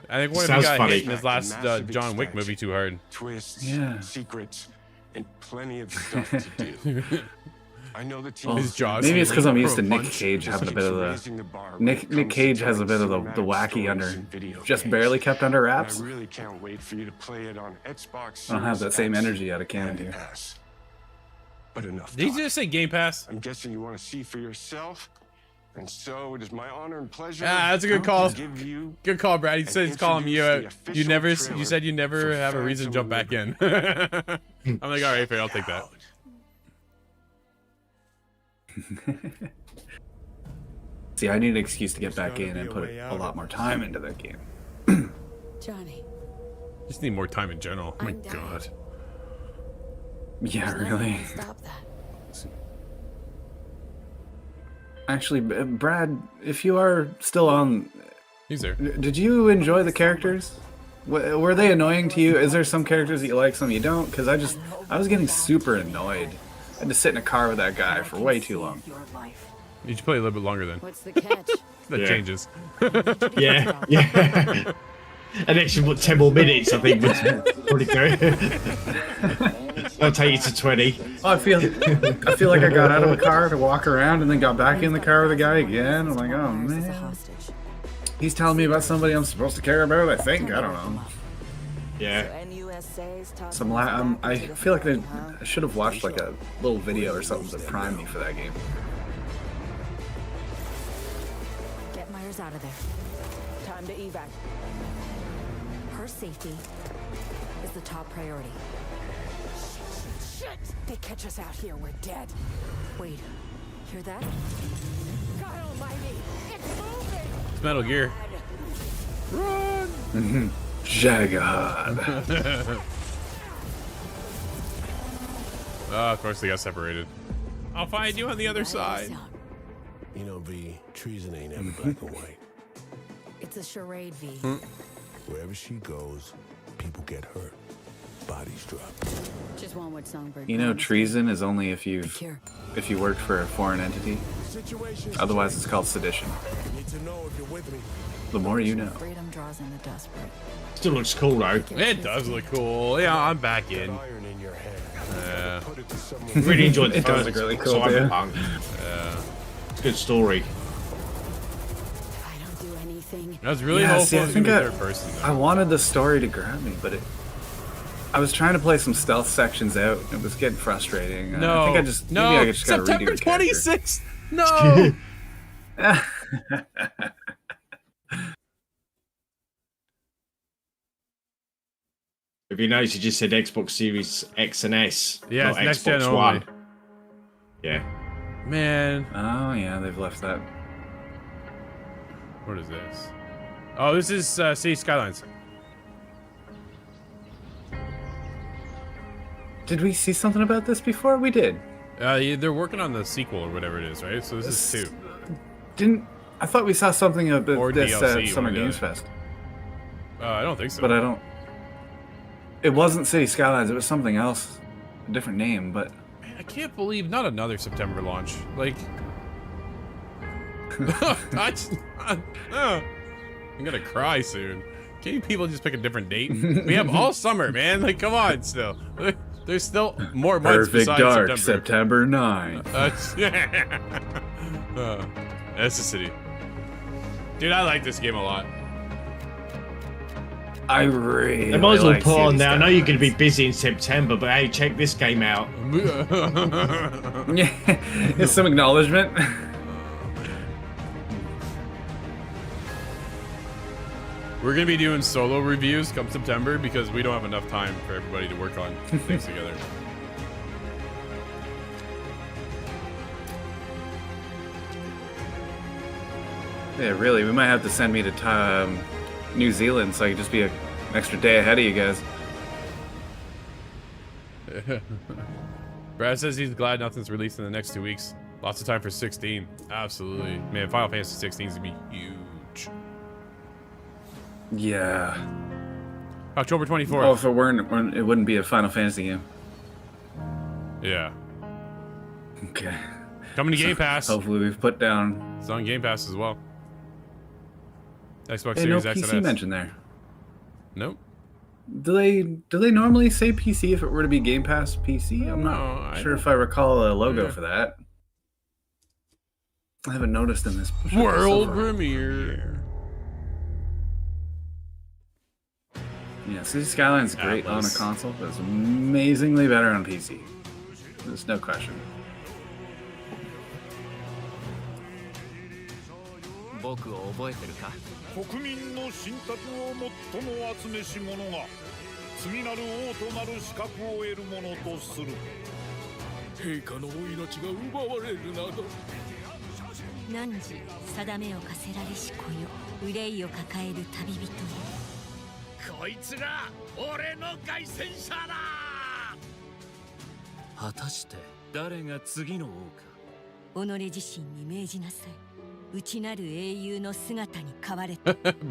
I think one of Sounds them got funny. hit in his last John Wick movie too hard. Twists, Yeah. secrets, and plenty of stuff to do. I know the team. His jaws. maybe it's because I'm used to Pro Nick punch. Cage having a bit of Raising the bar Nick when it Nick comes Cage to has a bit of telling the cinematic wacky stories under, in video just games. barely kept under And wraps. I really can't wait for you to play it on Xbox. I don't have Series that same X energy out of Canada. and S. But enough. Did he talk. just say Game Pass? I'm guessing you want to see for yourself, and so it is my honor and pleasure. Ah, that's a good to call. give you Good call, Brad. He said he's calling you out. introduce the You never. official You said you never trailer have a for reason to jump back in. Phantom I'm like, all right, fair. I'll take that. See, I need an excuse to get back in and put a lot more time into that game. Johnny, Just need more time in general. Oh my I'm down. god. Yeah, there's nothing really. to stop that. Actually, Brad, if you are still on, he's there. Did you enjoy the characters? Were they annoying to you? Is there some characters that you like, some you don't? Because I was getting super annoyed. I had to sit in a car with that guy for way too long. You should play a little bit longer then. What's the catch? That changes. Yeah. An extra 10 more minutes, I think, was pretty good. I'll take you to 20. Oh, I feel like I got out of the car to walk around and then got back in the car with the guy again. I'm like, oh man. He's telling me about somebody I'm supposed to care about, I think. I don't know. Yeah. I feel like I should have watched like a little video or something to prime me for that game. Get Myers out of there. Time to evac. Her safety is the top priority. Shit! They catch us out here, we're dead. Wait, hear that? God almighty! It's moving! It's Metal Gear. Run! Jagad. Of course they got separated. I'll find you on the other side. You know, V, treason ain't ever black and white. It's a charade, V. Wherever she goes, people get hurt. Bodies drop. Just one word, Songbird. You know, treason is only if you worked for a foreign entity. Otherwise, it's called sedition. Need to know if you're with me. The more you know. Freedom draws in the desperate. Still looks cool though. It does look cool. Yeah, I'm back in. Yeah. Really enjoyed the It does first look really cool, Cyberpunk. Yeah. It's a good story. I was really Yeah, hopeful see, it was gonna be third person. I wanted the story to grab me, but I was trying to play some stealth sections out. It was getting frustrating. No, I think maybe I just gotta September redo the character. 26th. No. If you notice, you just said Xbox Series X and S. Yeah, not it's next gen Xbox only. One. Yeah. Man. Oh yeah, they've left that. What is this? Oh, this is City Skylines. Did we see something about this before? We did. Yeah, they're working on the sequel or whatever it is, right? So this is 2. I thought we saw something about Or this DLC, at Summer one or the Games other. Fest. I don't think so. But I don't. It wasn't City Skylines. It was something else, a different name. But I can't believe not another September launch. Like, I'm gonna cry soon. Can you people just pick a different date? We have all summer, man. Like, come on, still. There's still more months Perfect besides Dark, September. September 9th. That's the city. Dude, I like this game a lot. I really. They might as well like put on City there. I know you're going to be busy in September, but hey, check this game out. Yeah, it's some acknowledgement. We're gonna be doing solo reviews come September because we don't have enough time for everybody to work on things together. Yeah, really. We might have to send me to New Zealand so I can just be an extra day ahead of you guys. Brad says he's glad nothing's released in the next 2 weeks. Lots of time for 16. Absolutely. Man, Final Fantasy 16 is gonna be huge. Yeah. October 24th. Oh, if it weren't, it wouldn't be a Final Fantasy game. Yeah. Okay. Coming to Game Pass. Hopefully we've put down. It's on Game Pass as well. Xbox Hey, no Series X and PC S. mentioned there. Nope. Do they normally say PC if it were to be Game Pass PC? I'm not sure if I recall a logo for that. I haven't noticed in this World so far. premiere. Yeah, City Skyline's great on a Atlas. console, but it's amazingly better on PC. There's no question. 僕を覚えてるか？国民の信託を最も集めし者が次なる王となる資格を得るものとする。陛下のお命が奪われるなど。汝定めを課せられし子よ、憂いを抱える旅人よ。こいつが俺の凱旋者だ。果たして誰が次の王か。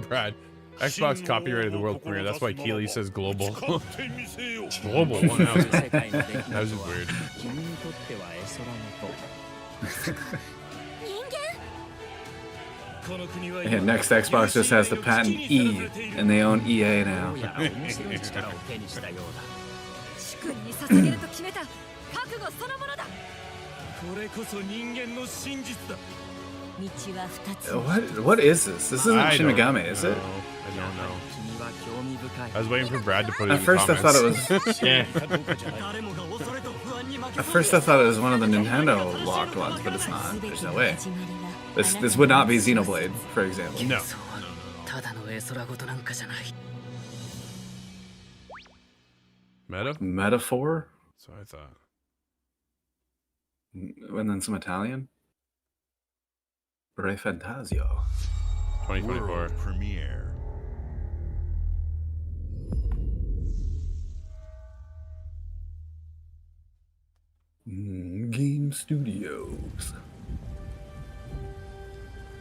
Brad, Xbox copyrighted the world premiere. That's why Keeley says global. Global. Wow, that was just weird. Yeah, next Xbox just has the patent E, and they own EA now. What is this? This isn't Shin Megami, is it? I don't know. I was waiting for Brad to put it At in first the I thought it comments. was Yeah. At first I thought it was one of the Nintendo locked ones, but it's not. There's no way. This would not be Xenoblade, for example. No. Meta? Metaphor? So I thought. And then some Italian? Re Fantasio. 2024. World premiere. Game Studios.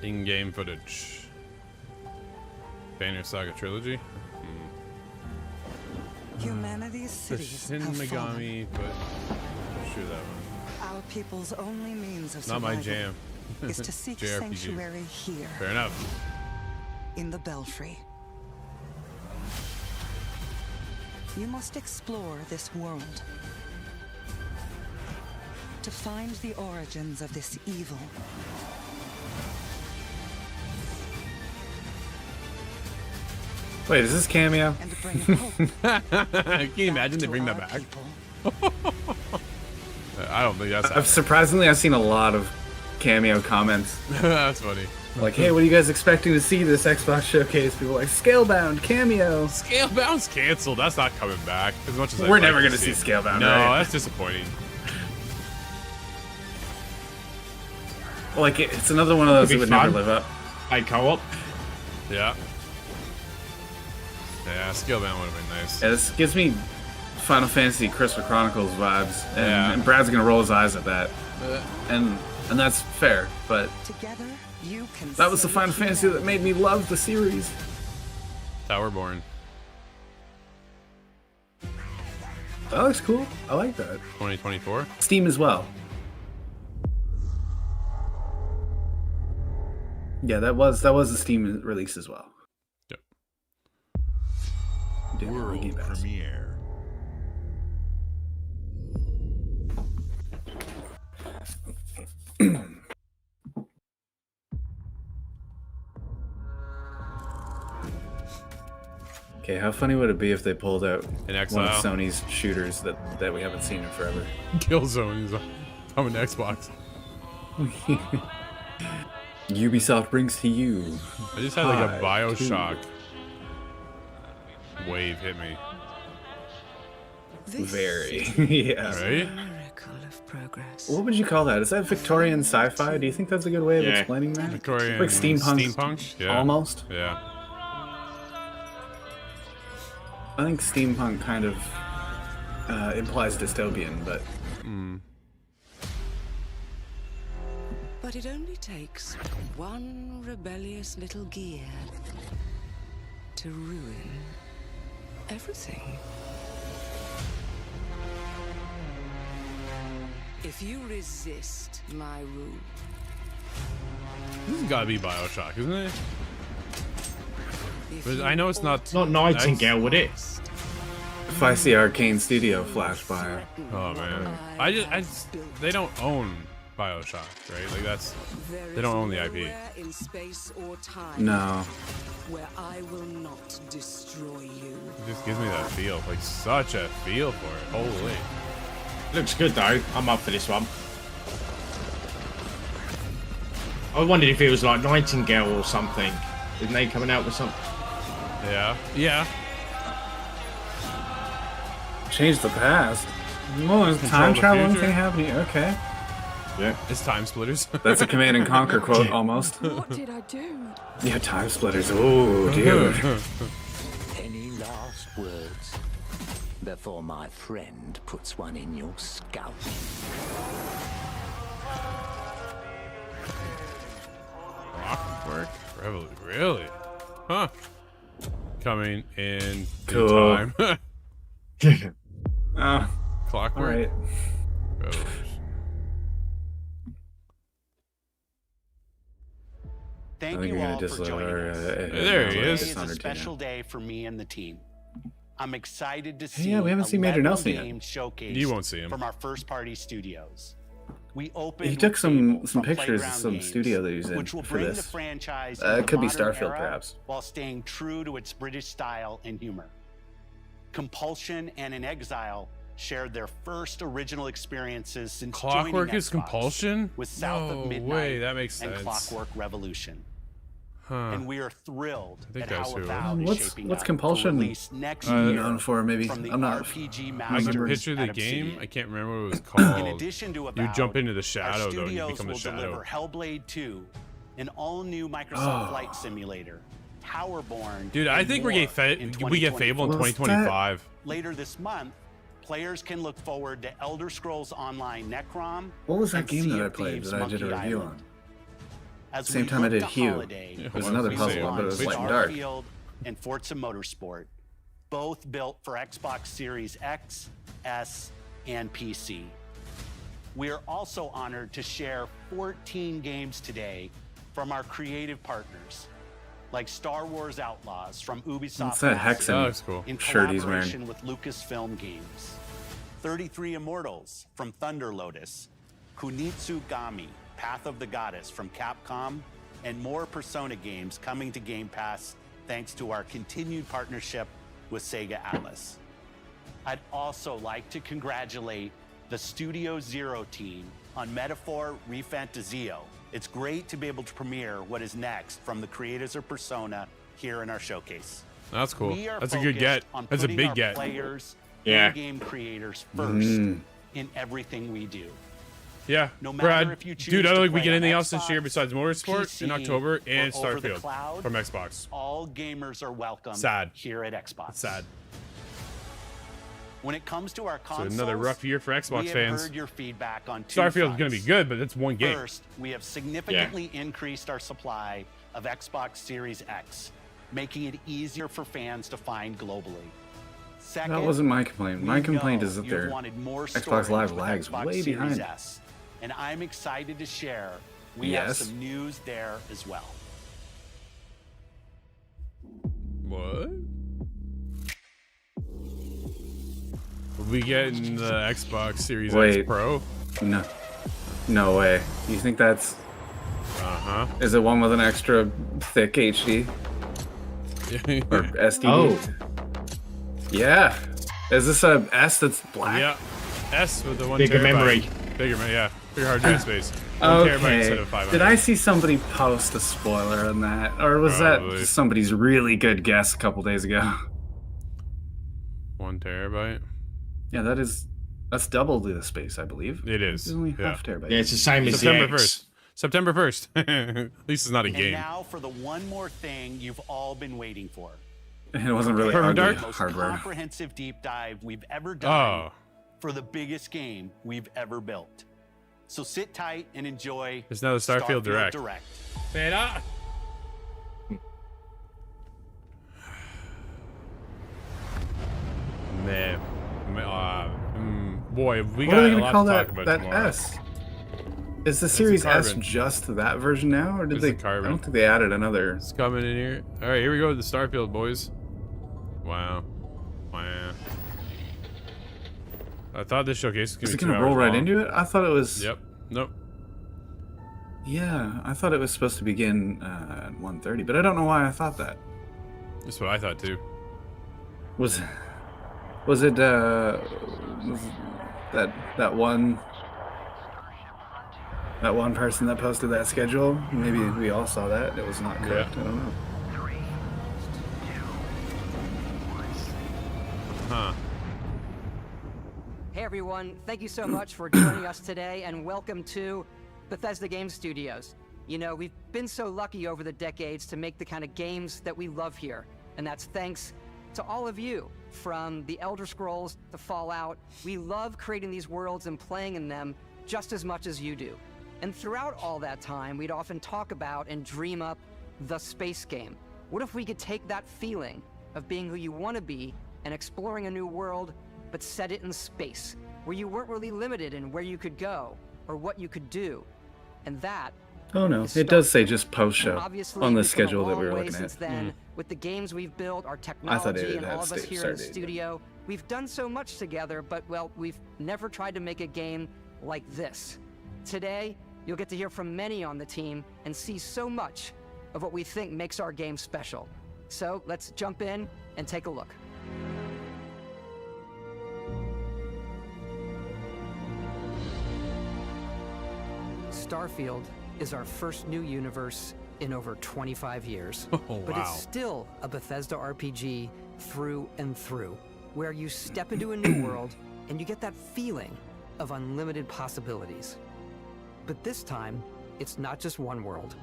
In-game footage. Banner Saga Trilogy. Humanity's The cities Shin have fallen. Megami, but sure that one. Our people's only means of Not my survival jam. is to seek JRPG. sanctuary here. Fair enough. In the Belfry. You must explore this world to find the origins of this evil. Wait, is this cameo? And bring hope. Can you imagine they bring that back? I don't think that's I've seen a lot of cameo comments. That's funny. Like, hey, what are you guys expecting to see this Xbox showcase? People are like, Scalebound, cameo. Scalebound's canceled. That's not coming back. As much as We're never gonna see Scalebound, No, right? that's disappointing. Like, it's another one of those that would never live up. Play co-op. Yeah. Yeah, Scalebound would have been nice. Yeah, this gives me Final Fantasy Crystal Chronicles vibes, and, Yeah. and Brad's gonna roll his eyes at that, and that's fair. But Together, you can that was the save Final Fantasy that made me love the series. Towerborn. That looks cool. I like that. 2024. Steam as well. Yeah, that was a Steam release as well. Yep. World premiere. Okay, how funny would it be if they pulled out An one of Exile. Sony's shooters that we haven't seen in forever? Killzone is coming to Xbox. Ubisoft brings to you. I just had like a Hi, Bioshock wave hit me. Very. Yeah. Right? What would you call that? Is that Victorian sci-fi? Do you think that's a good way of Yeah. explaining that? Victorian Like steampunk. steampunk? Yeah. Almost. Yeah. I think steampunk kind of implies dystopian, but But it only takes one rebellious little gear to ruin everything. If you resist my rule, This has got to be Bioshock, isn't it? But I know it's not. Not Nightingale, would it? if I see Arcane Studio flash by, Oh man, they don't own Bioshock, right? Like they don't own the IP. in space or time no. where I will not destroy you. It just gives me that feel, like such a feel for it. Holy. Looks good though. I'm up for this one. I wondered if it was like Nightingale or something. Isn't they coming out with something? Yeah. Yeah. Change the past. Oh, is Control time the travel future. thing happening? Okay. Yeah. It's Time Splitters. That's a Command and Conquer quote almost. What did I do? Yeah, Time Splitters. Oh, dude. Any last words before my friend puts one in your scalp? Revolution, really? Huh? Coming in Cool. time. Clockwork. All right. Revolution. Thank I think you you're gonna all for dislike joining our, us. There he is. Today is a special day for me and the team. I'm excited to see Yeah, we haven't seen Major 11 Nelson yet. games showcased You won't see him. from our first-party studios. We opened He took with some Fable from pictures of Playground some Games, studio that he's in which will for bring this. the franchise It into could be modern Starfield, era perhaps. while staying true to its British style and humor. Compulsion and In Exile shared their first original experiences since Clockwork joining is Xbox Compulsion? with South No of Midnight way, that makes and sense. Clockwork Revolution. Huh. And we are thrilled I think at that's how who it Avowed is What's shaping what's up Compulsion for release next known for? Maybe from the I'm not. RPG I can masters picture the at game. Obsidian. I can't remember what it was called. In addition to you Avowed, jump into the our shadow though, and you studios become the will shadow. deliver Hellblade 2, an all-new Microsoft Oh. Flight Simulator, Towerborn. Dude, I and think we more get in we get Fable in 2025. Later this month, players can look forward to Elder Scrolls Online Necrom. What was that and game Sea that I of played Thieves that I did a Monkey review Island. on? As Same we time I look did to Hue. holiday, It was another we puzzle, launch but it was light and dark. Starfield and Forza Motorsport, both built for Xbox Series X, S, and PC. We are also honored to share 14 games today from our creative partners, like Star Wars Outlaws from Ubisoft. What's that Massive, Hexen That looks cool. in shirt he's wearing? collaboration with Lucasfilm Games. 33 Immortals from Thunder Lotus, Kunitsu Gami, Path of the Goddess from Capcom, and more Persona games coming to Game Pass thanks to our continued partnership with Sega Atlas. I'd also like to congratulate the Studio Zero team on Metaphor Refantazio. It's great to be able to premiere what is next from the creators of Persona here in our showcase. That's cool. We are That's a good get. focused on That's a putting big our get. Players Yeah. and game creators first Mm. in everything we do. Yeah, No matter Brad, if you choose dude, I don't to think we play get on anything else this Xbox, year besides Motorsport PC, in October and or over the Starfield cloud, from Xbox. All gamers are welcome Sad. here at Xbox. It's sad. When it comes to our So consoles, another rough year for we Xbox have fans. heard your feedback on two Starfield's going to be fronts. good, but it's one game. First, we have significantly increased our supply of Xbox Series X, making it easier for fans to find globally. Second, That wasn't my complaint. My we complaint know is that you've their wanted more Xbox storage Live with lags Xbox way Series behind. S, and I'm excited to share we have Yes. some news there as well. What? We getting the Xbox Series X Wait. Pro? No. No way. You think that's... Uh-huh. Is it one with an extra thick HD? Or SDD? Oh. Yeah. Is this a S that's black? Yeah. S with the 1 Bigger terabyte. memory. Bigger, yeah. Bigger hard drive space. 1 terabyte instead Okay. of 500. Did I see somebody post a spoiler on that? Or was Probably. that just somebody's really good guess a couple days ago? 1 terabyte? Yeah, that's double the space, I believe. It is. It's only Yeah. half terabyte. Yeah, it's the same as September the X. 1st. September 1st. At least it's not a And game. now for the one more thing you've all been waiting for. It wasn't really Perfect ugly Dark? Most hardware. comprehensive deep dive we've ever done Oh. for the biggest game we've ever built. So sit tight and enjoy. It's now the Starfield Direct. Espera. Man. Boy, we What got are they a gonna lot call to talk that? about That tomorrow. S? Is the Series S Carbon. just that version now, or did It's they? the Carbon. I don't think they added another. It's coming in here. All right, here we go with the Starfield, boys. Wow. Wow. I thought this showcase was Is gonna it be gonna 2 roll hours right long. into it? I thought it was. Yep. Nope. Yeah, I thought it was supposed to begin at 1:30, but I don't know why I thought that. That's what I thought too. Was it that one person that posted that schedule? Maybe we all saw that. It was not correct. Yeah. I don't know. Huh. Hey everyone, thank you so much for joining us today and welcome to Bethesda Game Studios. You know, we've been so lucky over the decades to make the kind of games that we love here, and that's thanks to all of you. From the Elder Scrolls to Fallout, we love creating these worlds and playing in them just as much as you do. And throughout all that time, we'd often talk about and dream up the space game. What if we could take that feeling of being who you want to be and exploring a new world, but set it in space, where you weren't really limited in where you could go or what you could do? And that Oh no, is it does say Starfield. just post-show Obviously, on the we've come a schedule that we long were way looking since at. then. With the games we've built, our I thought technology, it and had all of us start here in the date. studio, we've done so much together, but well, we've never tried to make a game like this. Today, you'll get to hear from many on the team and see so much of what we think makes our game special. So let's jump in and take a look. Starfield is our first new universe in over 25 years. Oh, but wow. it's still a Bethesda RPG through and through, where you step into a new world and you get that feeling of unlimited possibilities. But this time, it's not just one world.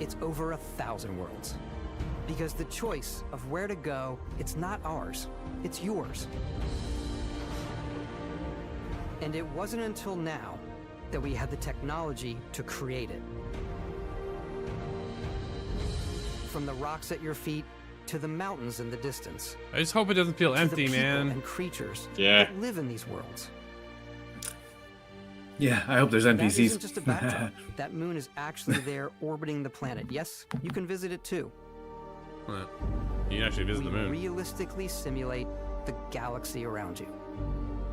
It's over 1,000 worlds. Because the choice of where to go, it's not ours, it's yours. And it wasn't until now that we had the technology to create it. From the rocks at your feet to the mountains in the distance. I just hope it doesn't feel to the empty, people man. and creatures Yeah. that live in these worlds. Yeah, I hope there's That NPCs. isn't just a backdrop. That moon is actually there orbiting the planet. Yes, you can visit it too. What? You can actually visit the We moon. realistically simulate the galaxy around you.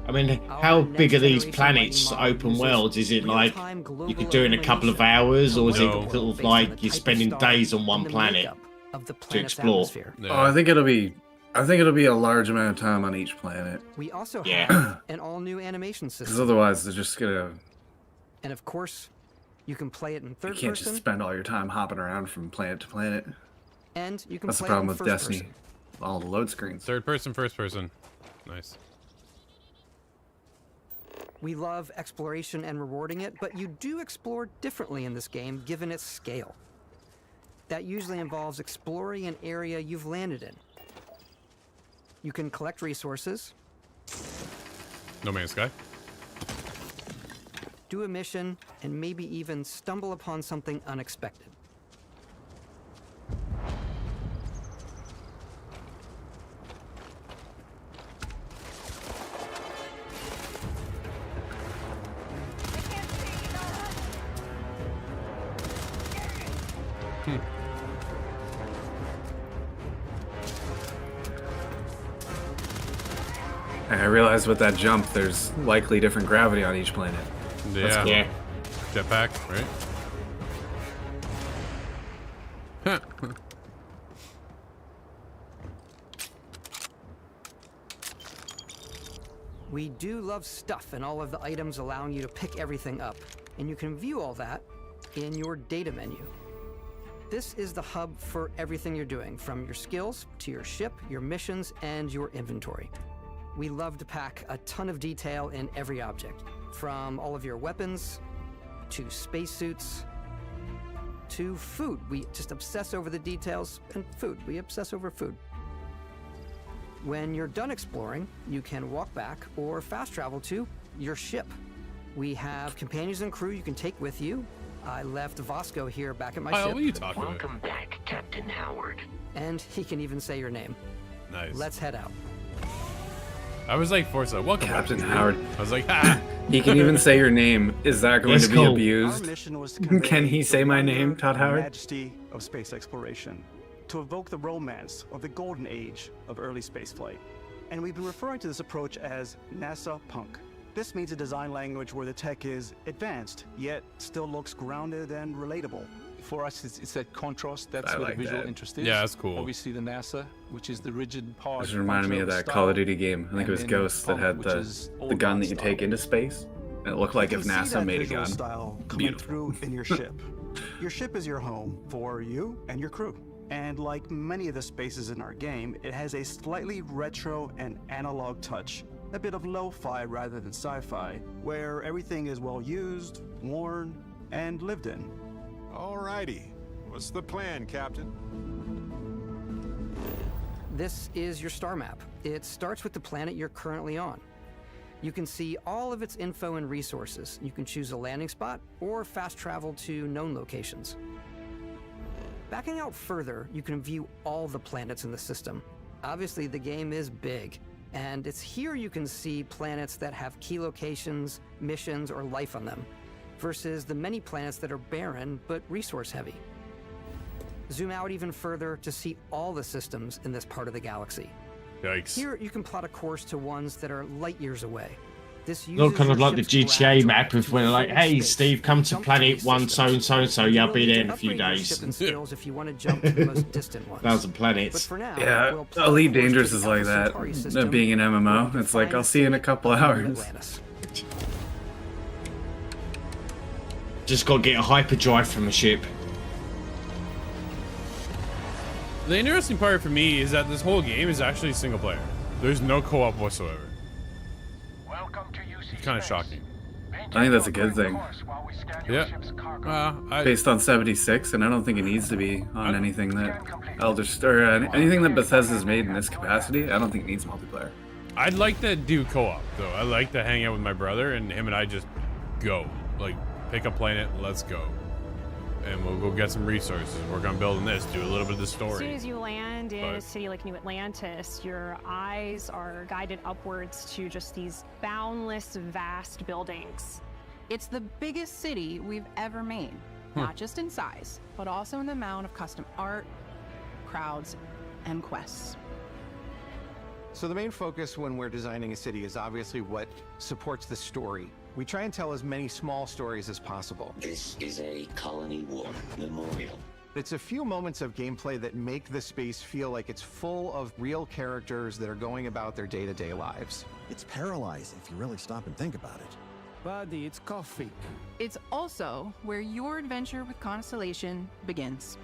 I mean, how big are these planets, open worlds? Is it like you could do it in a couple of hours, or is it No. sort of like you're spending days on one planet Of the to planet's explore? atmosphere. Oh, I think it'll be a large amount of time on each planet. We also Yeah. have an all-new animation Because system. otherwise, they're just gonna. And of course, you can play it in You third can't person, just spend all your time hopping around from planet to planet. and you can That's the play problem it in with first Destiny. person. All the load screens. Third person, first person. Nice. We love exploration and rewarding it, but you do explore differently in this game given its scale. That usually involves exploring an area you've landed in. You can collect resources, No Man's Sky. do a mission, and maybe even stumble upon something unexpected. And I realized with that jump, there's likely different gravity on each planet. That's Yeah. cool. Yeah. Jetpack, right? Huh. We do love stuff and all of the items allowing you to pick everything up, and you can view all that in your data menu. This is the hub for everything you're doing, from your skills to your ship, your missions, and your inventory. We love to pack a ton of detail in every object, from all of your weapons to spacesuits to food. We just obsess over the details, and food. We obsess over food. When you're done exploring, you can walk back or fast travel to your ship. We have companions and crew you can take with you. I left Vasco here back at my Kyle, ship. what are you talking about? Welcome back, Captain Howard. And he can even say your name. Nice. Let's head out. I was like, Forza, welcome back, Captain dude. Howard. I was like, ah. He can even say your name. Is that going That's to be cool. Our abused? mission was to convey Can he the say my wonder name, Todd and Howard? majesty of space exploration, to evoke the romance of the golden age of early spaceflight. And we've been referring to this approach as NASA Punk. This means a design language where the tech is advanced, yet still looks grounded and relatable. For us, it's that contrast. That's I where like the visual that. interest is. Yeah, that's cool. Obviously, the NASA, which is the rigid part. This reminded me of that Call of Duty game. I think it was Ghost that had the gun that you take into space. And it looked like You if can see NASA that made a visual gun. style coming Beautiful. through in your ship. Your ship is your home for you and your crew. And like many of the spaces in our game, it has a slightly retro and analog touch. A bit of lo-fi rather than sci-fi, where everything is well used, worn, and lived in. Alrighty. What's the plan, Captain? This is your star map. It starts with the planet you're currently on. You can see all of its info and resources. You can choose a landing spot or fast travel to known locations. Backing out further, you can view all the planets in the system. Obviously, the game is big, and it's here you can see planets that have key locations, missions, or life on them, versus the many planets that are barren but resource heavy. Zoom out even further to see all the systems in this part of the galaxy. Yikes. Here, you can plot a course to ones that are light years away. This Not kind of your like the ship's GTA gravity map of when like, hey Steve, come to planet one so and so and so. Yeah, I'll be there in a few Upgrade your days. ship and skills if you want to jump to the most distant ones. 1,000 But planets. for now, Yeah, we'll plot Elite a course Dangerous to is the like Alpha that. Centauri system, Being an MMO, where it's like you'll I'll see you in a find couple New hours. Atlantis. Just got to get a hyperdrive from the ship. The interesting part for me is that this whole game is actually single player. There's no co-op whatsoever. It's kind of shocking. I think that's a good thing. Yeah. Based on 76, and I don't think it needs to be on anything that anything that Bethesda's made in this capacity. I don't think it needs multiplayer. I'd like to do co-op though. I like to hang out with my brother and him and I just go. Like, pick a planet, let's go. And we'll go get some resources, work on building this, do a little bit of the As soon story. as you land in a city like New Atlantis, your eyes are guided upwards to just these boundless, vast buildings. It's the biggest city we've ever made, not just in size, but also in the amount of custom art, crowds, and quests. So the main focus when we're designing a city is obviously what supports the story. We try and tell as many small stories as possible. This is a Colony War memorial. It's a few moments of gameplay that make the space feel like it's full of real characters that are going about their day-to-day lives. It's paralyzing if you really stop and think about it. Buddy, it's coffee. It's also where your adventure with Constellation begins.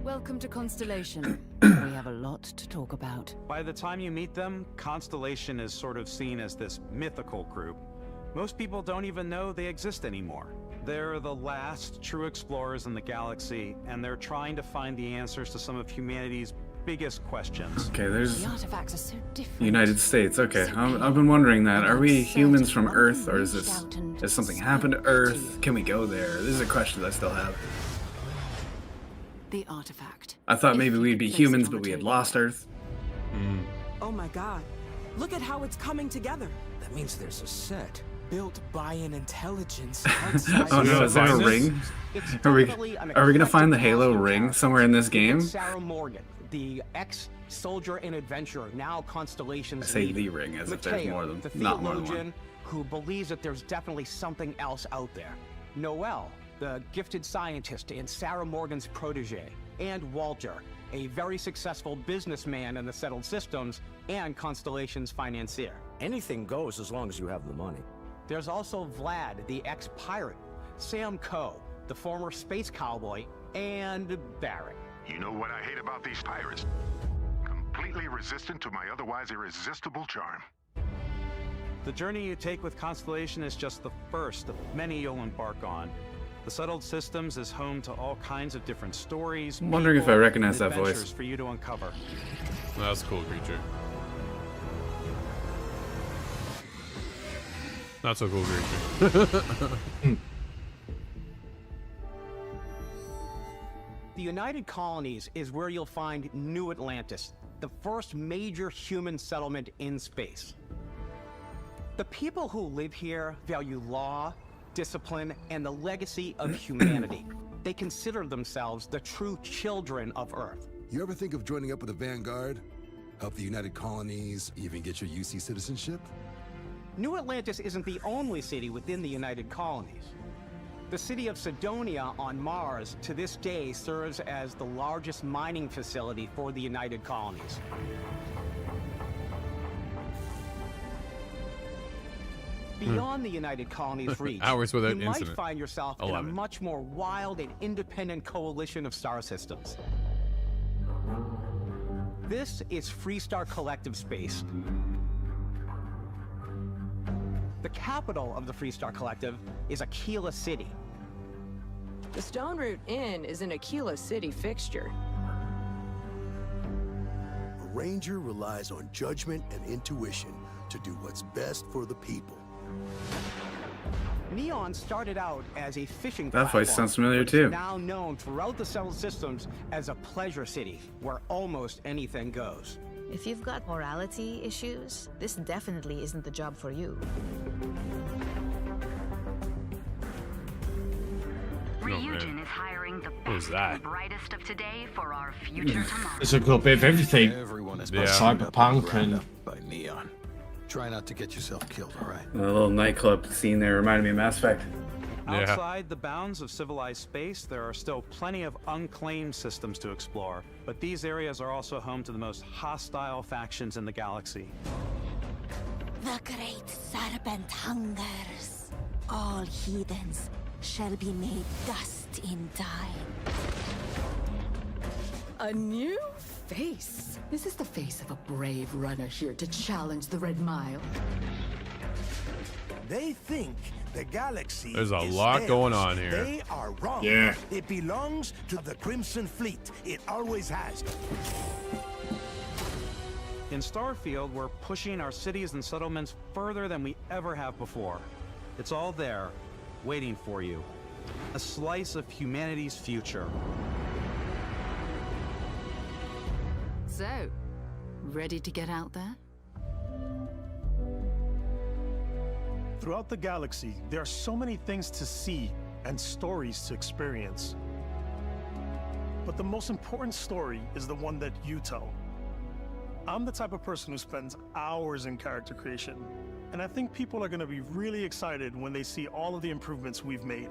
Welcome to Constellation. We have a lot to talk about. By the time you meet them, Constellation is sort of seen as this mythical group. Most people don't even know they exist anymore. They're the last true explorers in the galaxy, and they're trying to find the answers to some of humanity's biggest questions. Okay, there's The artifacts are so different. United States. Okay, I've been wondering that. Are we humans from Earth, or is something happened to Earth? Can we go there? This is a question I still have. The artifact. I thought maybe we'd be humans, but we had lost Earth. Oh my god. Look at how it's coming together. That means there's a set built by an intelligence outside. Oh no, is there a ring? Are we gonna find the Halo ring somewhere in this game? Sarah Morgan, the ex-soldier and adventurer, now Constellation's I say leader. the ring as if there's Mateo, more than the not more than theologian one. who believes that there's definitely something else out there. Noel, the gifted scientist and Sarah Morgan's protege. And Walter, a very successful businessman in the settled systems and Constellation's financier. Anything goes as long as you have the money. There's also Vlad, the ex-pirate, Sam Coe, the former space cowboy, and Barrett. You know what I hate about these pirates? Completely resistant to my otherwise irresistible charm. The journey you take with Constellation is just the first of many you'll embark on. The Settled Systems is home to all kinds of different stories. I'm wondering if I people, recognize and that voice. adventures for you to uncover. That's a cool creature. Not so cool creature. The United Colonies is where you'll find New Atlantis, the first major human settlement in space. The people who live here value law, discipline, and the legacy of humanity. They consider themselves the true children of Earth. You ever think of joining up with the Vanguard? Help the United Colonies, even get your UC citizenship? New Atlantis isn't the only city within the United Colonies. The city of Sidonia on Mars to this day serves as the largest mining facility for the United Colonies. Beyond the United Colonies' reach, Hours without you might incident. find yourself in a 11. much more wild and independent coalition of star systems. This is Freestar Collective Space. The capital of the Freestar Collective is Aquila City. The Stone Root Inn is an Aquila City fixture. A ranger relies on judgment and intuition to do what's best for the people. Neon started out as a fishing That voice platform, sounds familiar but too. it's now known throughout the settled systems as a pleasure city where almost anything goes. If you've got morality issues, this definitely isn't the job for you. Ryujin is hiring the What was best that? and brightest of today for our future tomorrow. It's a good bit of everything. Everyone is Cyberpunk and by Neon. Try not to get yourself killed, all right? The little nightclub scene there reminded me of Mass Effect. Outside the bounds of civilized space, there are still plenty of unclaimed systems to explore, but these areas are also home to the most hostile factions in the galaxy. The great serpent hungers. All heathens shall be made dust in time. A new face. This is the face of a brave runner here to challenge the Red Mile. They think the galaxy There's a is lot theirs. going on here. They are wrong. Yeah. It belongs to the Crimson Fleet. It always has. In Starfield, we're pushing our cities and settlements further than we ever have before. It's all there, waiting for you. A slice of humanity's future. So, ready to get out there? Throughout the galaxy, there are so many things to see and stories to experience. But the most important story is the one that you tell. I'm the type of person who spends hours in character creation, and I think people are going to be really excited when they see all of the improvements we've made.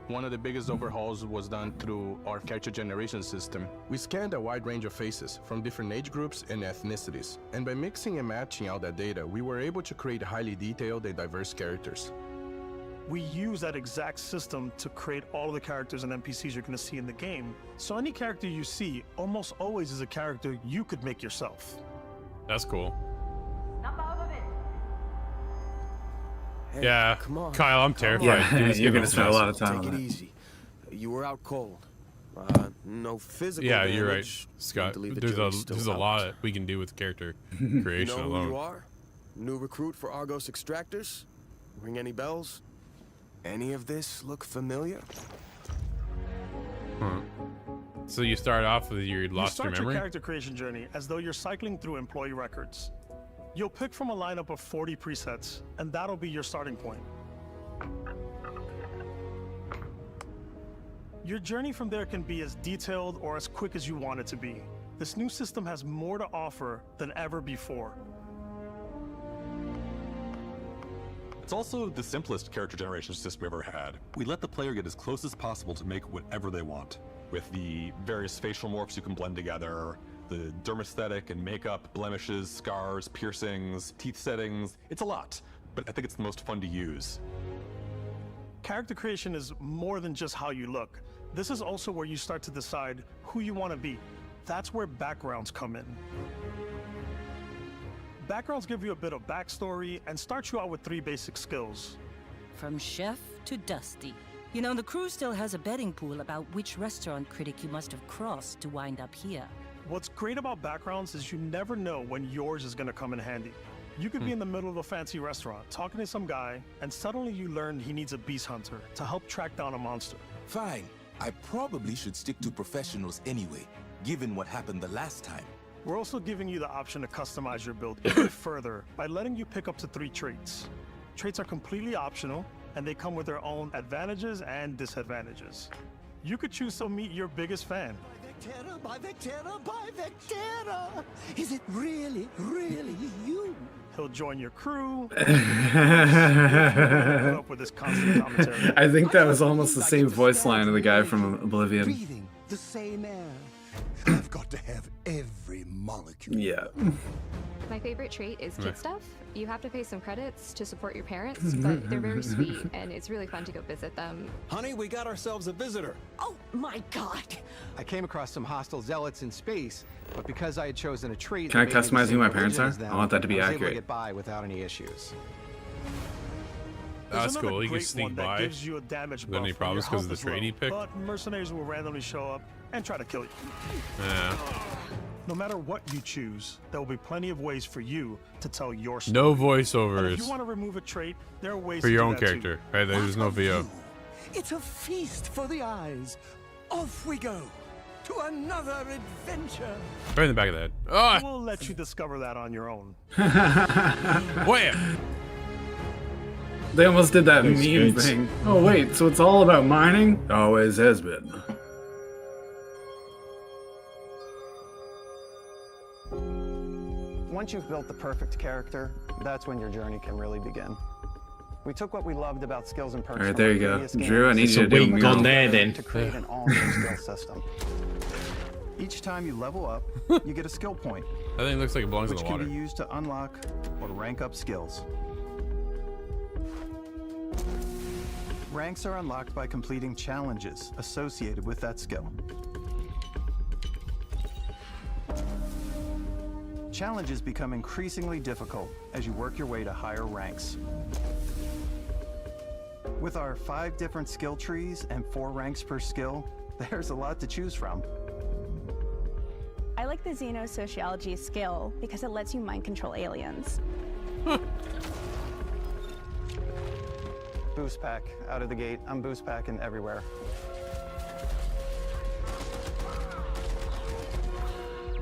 One of the biggest overhauls was done through our character generation system. We scanned a wide range of faces from different age groups and ethnicities, and by mixing and matching out that data, we were able to create highly detailed and diverse characters. We use that exact system to create all of the characters and NPCs you're going to see in the game. So any character you see almost always is a character you could make yourself. That's cool. Hey, Yeah, come on. Kyle, I'm terrified. Yeah, Dude, you're gonna spend a lot of Take time it on that. easy. You were out cold. No physical Yeah, you're right, damage. Scott. Believe the There's jury's still a out. lot we can do with character You creation know who alone. you are? New recruit for Argos Extractors? Ring any bells? Any of this look familiar? Huh. So you start off with You lost start your your memory? character creation journey as though you're cycling through employee records. You'll pick from a lineup of 40 presets, and that'll be your starting point. Your journey from there can be as detailed or as quick as you want it to be. This new system has more to offer than ever before. It's also the simplest character generation system we've ever had. We let the player get as close as possible to make whatever they want. With the various facial morphs you can blend together, the dermesthetic and makeup, blemishes, scars, piercings, teeth settings, it's a lot, but I think it's the most fun to use. Character creation is more than just how you look. This is also where you start to decide who you want to be. That's where backgrounds come in. Backgrounds give you a bit of backstory and start you out with 3 basic skills. From chef to dusty. You know, the crew still has a betting pool about which restaurant critic you must have crossed to wind up here. What's great about backgrounds is you never know when yours is going to come in handy. You could be in the middle of a fancy restaurant talking to some guy, and suddenly you learn he needs a beast hunter to help track down a monster. Fine. I probably should stick to professionals anyway, given what happened the last time. We're also giving you the option to customize your build even further by letting you pick up to 3 traits. Traits are completely optional, and they come with their own advantages and disadvantages. You could choose to meet your biggest fan. By Vectera, by Vectera! Is it really, really you? He'll join your crew. I think that was almost the same voice line of the guy from Oblivion. Breathing the same air. I've got to have every molecule. Yeah. My favorite trait is kid stuff. You have to pay some credits to support your parents, but they're very sweet, and it's really fun to go visit them. Honey, we got ourselves a visitor. Oh my god! I came across some hostile zealots in space, but because I had chosen a trait... Can I that made me the customize who same my parents religion are? as them, I want that to be I was able accurate. to get by without any issues. That's another cool. He can great sneak one that by. gives you a damage Then he buff when problems your 'cause of health the is trait he low, picked? But mercenaries will randomly show up and try to kill you. Yeah. No matter what you choose, there will be plenty of ways for you to tell your story. No And if you voiceovers want to remove a trait, there are ways for to your do own that too. character. Right? There's no VO. It's a feast for the eyes. Off we go to another adventure. Right in the back of the head. Oh! We'll let you discover that on your own. Wham! They almost did that Thanks, meme kids. thing. Oh wait, so it's all about mining? Always has been. Once you've built the perfect character, that's when your journey can really begin. We took what we loved about skills and perks. All right, from there our you go. previous Drew, I games need It's you a to do a week mural. gone there then. to create an all-new skill system. Each time you level up, you get a skill point, That thing looks like it belongs in which the can water. be used to unlock or rank up skills. Ranks are unlocked by completing challenges associated with that skill. Challenges become increasingly difficult as you work your way to higher ranks. With our 5 different skill trees and 4 ranks per skill, there's a lot to choose from. I like the xenosociology skill because it lets you mind control aliens. Boost pack out of the gate. I'm boost packing everywhere.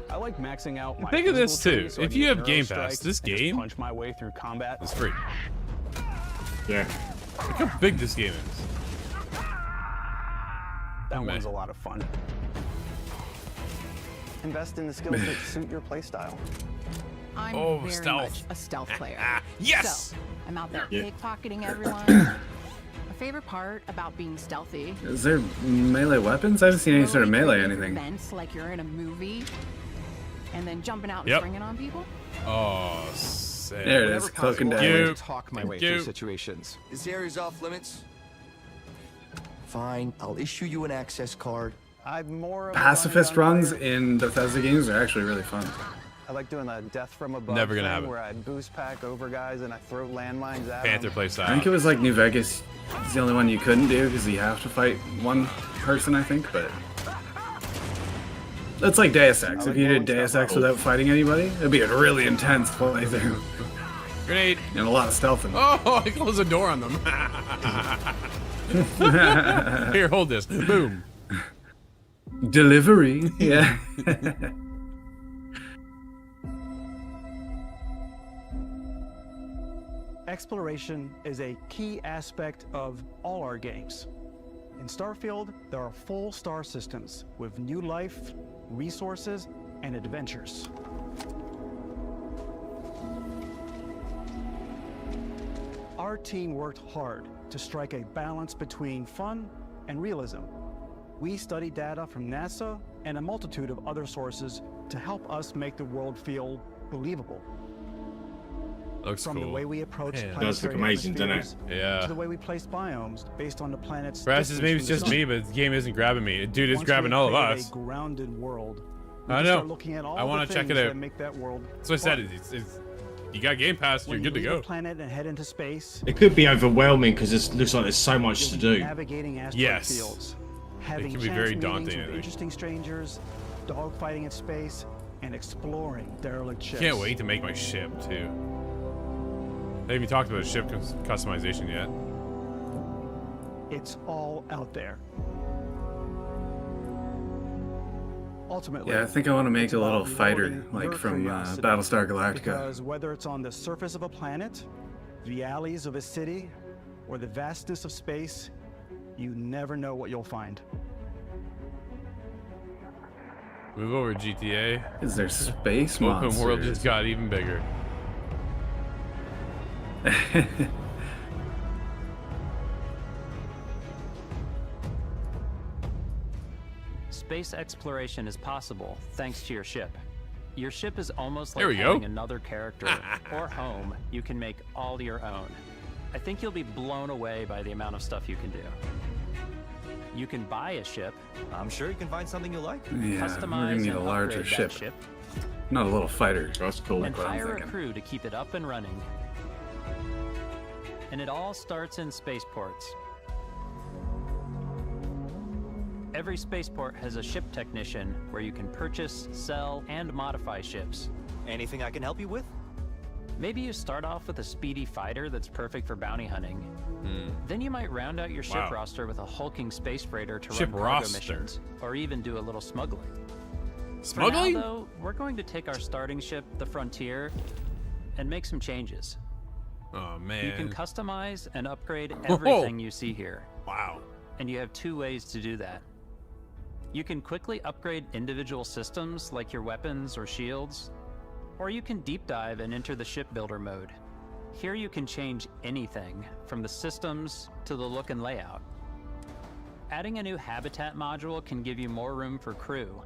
I like maxing out my Think of this physical too. trees so I If can you get have Game neuro Pass, strikes this and just game punch my way through combat. is free. Yeah. Look how big this game is. That one's a lot of fun. Invest in the skills that suit your playstyle. I'm Oh, very stealth. much a stealth player. Yes! So, I'm out there Yeah. pickpocketing everyone. My favorite part about being stealthy. Is there melee weapons? I haven't seen any sort of melee anything. Events like you're in a movie, and then jumping out and Yep. springing on people. Oh, sick. There it is, cloak and I dagger. like to talk my way through situations. This area's off limits. Fine, I'll issue you an access card. I'm more of Pacifist runs in Bethesda games are actually really fun. I like doing the death from above Never gonna thing have it. where I boost pack over guys and I throw landmines at Panther them. play style. I think it was like New Vegas. It's the only one you couldn't do because you have to fight one person, I think. But that's like Deus Ex. If you did Deus Ex without fighting anybody, it'd be a really intense playthrough. Grenade. And a lot of stealthing. Oh, I closed the door on them. Here, hold this. Boom. Delivery. Yeah. Exploration is a key aspect of all our games. In Starfield, there are full star systems with new life, resources, and adventures. Our team worked hard to strike a balance between fun and realism. We studied data from NASA and a multitude of other sources to help us make the world feel believable. Looks From cool. the way we approach Yeah. planetary Does look amazing, doesn't it? atmospheres Yeah. to the way we place biomes based on the planet's Perhaps distance maybe it's from the just sun. me, but the game isn't grabbing me. Dude, it's Once grabbing we all of create us. A grounded world, we I can know. start looking at all I want the to check it things out. that make that world That's what I said. fun. It's you got Game Pass, you're When good to you leave go. a planet and head into space, It could be overwhelming because it looks like there's so much to do. navigating asteroid Yes. fields, having can be chance very meetings daunting, I with think. interesting strangers, dogfighting in space, and exploring derelict ships. Can't wait to make my ship too. They haven't even talked about ship customization yet. It's all out there. Ultimately, Yeah, I think I want to make it's a little about fighter, rewarding like your from curiosity. Battlestar Galactica. Because whether it's on the surface of a planet, the alleys of a city, or the vastness of space, you never know what you'll find. Move over GTA. Is there space Open world monsters? just got even bigger. Space exploration is possible thanks to your ship. Your ship is almost There like we go. having another character or home you can make all your own. I think you'll be blown away by the amount of stuff you can do. You can buy a ship. I'm sure you can find something you like. Yeah, we're customize gonna need and a larger upgrade that ship. Not a little fighter. That's cool. and What I'm hire a thinking. crew to keep it up and running. And it all starts in spaceports. Every spaceport has a ship technician where you can purchase, sell, and modify ships. Anything I can help you with? Maybe you start off with a speedy fighter that's perfect for bounty hunting. Then you might round out your ship roster with a hulking space freighter to run cargo missions, or even do a little smuggling. Smuggling? For now, though, we're going to take our starting ship, the Frontier, and make some changes. Oh, man. You can customize and upgrade everything you see here. Wow. And you have two ways to do that. You can quickly upgrade individual systems like your weapons or shields, or you can deep dive and enter the shipbuilder mode. Here you can change anything, from the systems to the look and layout. Adding a new habitat module can give you more room for crew.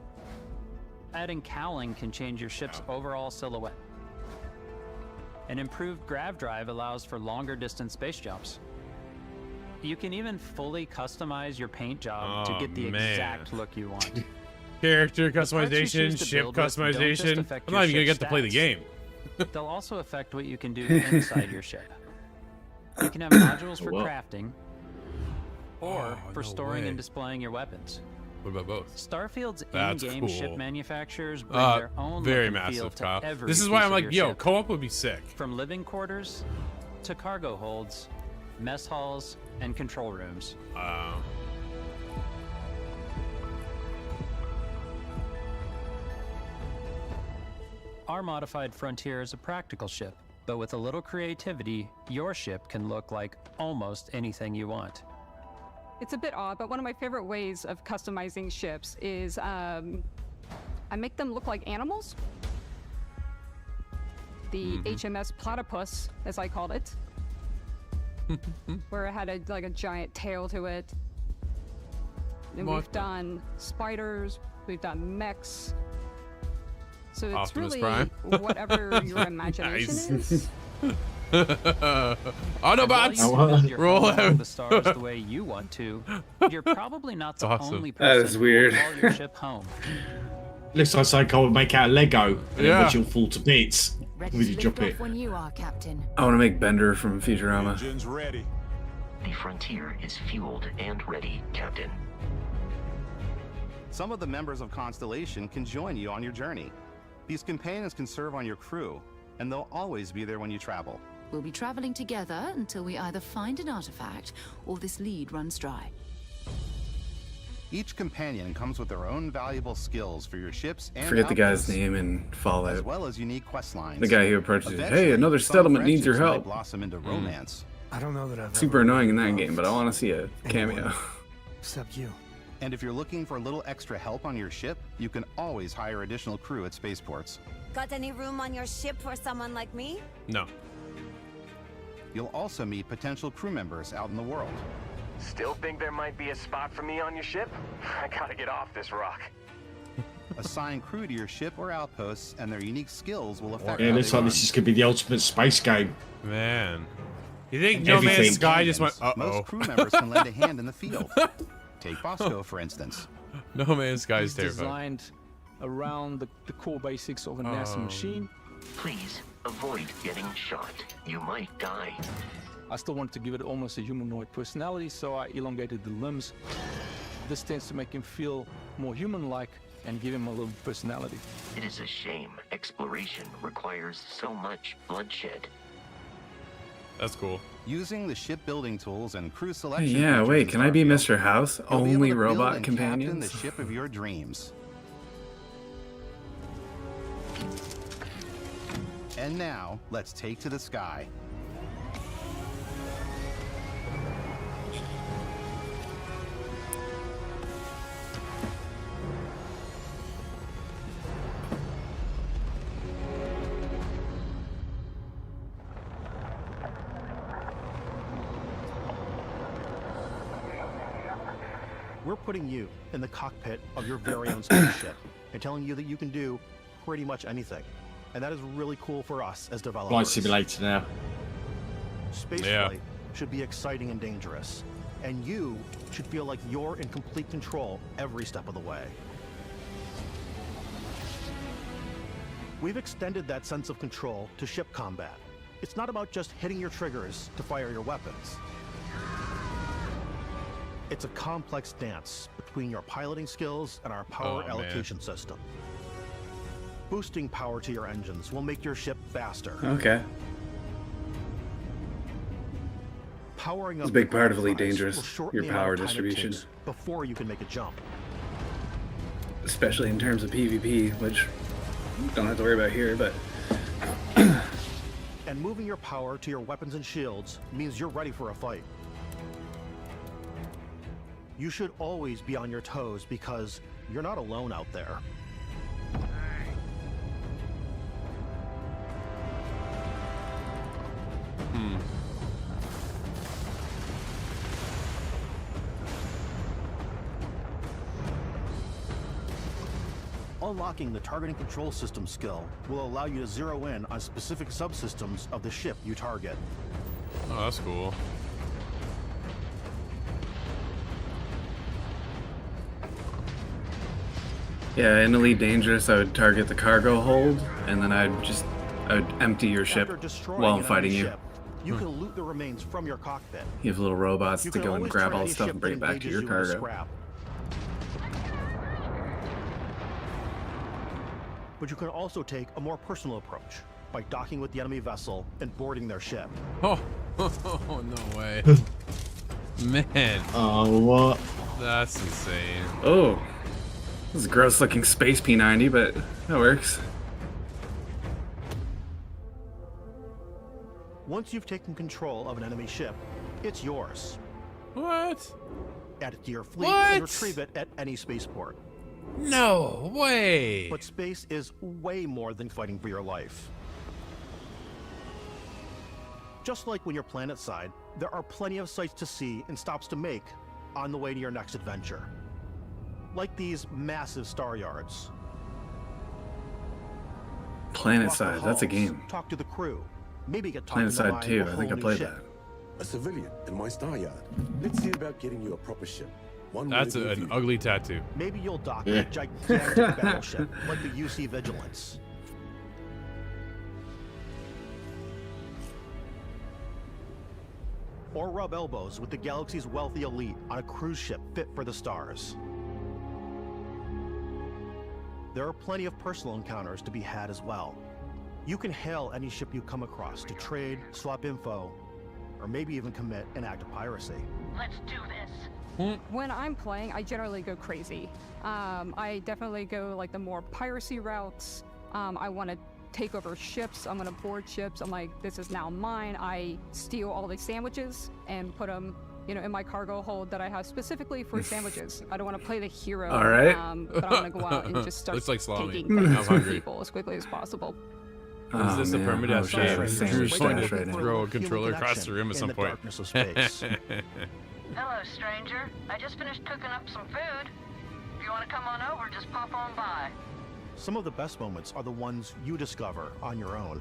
Adding cowling can change your ship's overall silhouette. An improved grav drive allows for longer distance space jumps. You can even fully customize your paint job to get the exact look you want. Character The parts you choose customization, to ship build with don't just customization. affect I'm your not even gonna ship's get to play the stats. game. They'll also affect what you can do inside your ship. You can have modules for crafting, or for storing and displaying your weapons. What about both? Starfield's That's in-game ship cool. manufacturers bring their own very look and feel massive, to Kyle. every This is why piece I'm of like, your yo, ship. co-op would be sick. From living quarters to cargo holds, mess halls, and control rooms. Our modified Frontier is a practical ship, but with a little creativity, your ship can look like almost anything you want. It's a bit odd, but one of my favorite ways of customizing ships is I make them look like animals. The HMS Platypus, as I called it, where it had like a giant tail to it. And we've done spiders, we've done mechs. So it's Optimus really Prime. whatever your imagination is. Autobots, roll out. The stars the way you want to. You're probably not the awesome. only That person is who weird. will call your ship home. Looks like something I would make out of Lego, and Yeah. which will fall to bits Ready when to you lift drop it. off when you are, Captain. I want to make Bender from Futurama. Engines ready. The Frontier is fueled and ready, Captain. Some of the members of Constellation can join you on your journey. These companions can serve on your crew, and they'll always be there when you travel. We'll be traveling together until we either find an artifact or this lead runs dry. Each companion comes with their own valuable skills for your ships and Forget the guy's outposts, name in as Fallout. well as unique quest lines. The guy who approaches you. Eventually, Hey, another some settlement needs your friendships might help. blossom into romance. I don't know that I've Super ever annoying in that loved game, but I want to see a cameo. anyone except you. And if you're looking for a little extra help on your ship, you can always hire additional crew at spaceports. Got any room on your ship for someone like me? No. You'll also meet potential crew members out in the world. Still think there might be a spot for me on your ship? I gotta get off this rock. Assign crew to your ship or outposts, and their unique skills will affect Yeah, how looks they like run. this is gonna be the ultimate space game. Man. You think No Man's Everything. Sky just went, uh-oh. Most crew members can lend a hand in the field. Take Bosco, for instance. No Man's Sky is It's terrifying. designed around the core basics of a NASA machine. Please avoid getting shot. You might die. I still wanted to give it almost a humanoid personality, so I elongated the limbs. This tends to make him feel more human-like and give him a little personality. It is a shame exploration requires so much bloodshed. That's cool. Using the shipbuilding tools and crew Hey, selection. yeah, features wait, in can I be Starfield, Mr. House? you'll be able Only to build robot and captain companions? the ship of your dreams. And now, let's take to the sky. We're putting you in the cockpit of your very own spaceship and telling you that you can do pretty much anything. And that is really cool for us as developers. Flight simulator now. Spaceflight should be exciting and dangerous. And you should feel like you're in complete control every step of the way. We've extended that sense of control to ship combat. It's not about just hitting your triggers to fire your weapons. It's a complex dance between your piloting skills and our power allocation system. Boosting power to your engines will make your ship faster. Okay. Powering It's up a big your part of Elite drives will Dangerous, shorten your the amount power of time it distribution. takes before you can make a jump. Especially in terms of PvP, which don't have to worry about here, but And moving your power to your weapons and shields means you're ready for a fight. You should always be on your toes because you're not alone out there. Unlocking the targeting control system skill will allow you to zero in on specific subsystems of the ship you target. Oh, that's cool. yeah, in Elite Dangerous, I would target the cargo hold, and then I would empty your ship After destroying while an I'm fighting enemy you. ship, you can loot the remains from your cockpit. You have little robots You to can go and always grab turn all any the stuff ship and bring it that back to your engages you into cargo. scrap. But you can also take a more personal approach by docking with the enemy vessel and boarding their ship. Oh, no way. Man. Oh, what? That's insane. Oh, this is a gross looking space P90, but that works. Once you've taken control of an enemy ship, it's yours. What? Add it to your fleet What? and retrieve it at any spaceport. No way. But space is way more than fighting for your life. Just like when you're planetside, there are plenty of sights to see and stops to make on the way to your next adventure. Like these massive star yards. Planetside, that's a game. Talk to the crew. Maybe get talking to Planetside 2, I think I played that. A civilian in my star yard. Let's see about getting you a proper ship. One That's with a an view. ugly tattoo. Maybe you'll dock a gigantic battleship like the UC Vigilance. Or rub elbows with the galaxy's wealthy elite on a cruise ship fit for the stars. There are plenty of personal encounters to be had as well. You can hail any ship you come across to trade, swap info, or maybe even commit an act of piracy. Let's do this. When I'm playing, I generally go crazy. I definitely go like the more piracy routes. I want to take over ships. I'm going to board ships. I'm like, this is now mine. I steal all the sandwiches and put them, in my cargo hold that I have specifically for sandwiches. I don't want to play the hero. All right. But I want to go out and just start Looks like salami. taking I'm things from hungry. people as quickly as possible. Is this a man. permanent Oh, shit, game? sandwich You're going stash to right now. throw a controller across the room at in some the point. darkness of space. Hello, stranger. I just finished cooking up some food. If you want to come on over, just pop on by. Some of the best moments are the ones you discover on your own.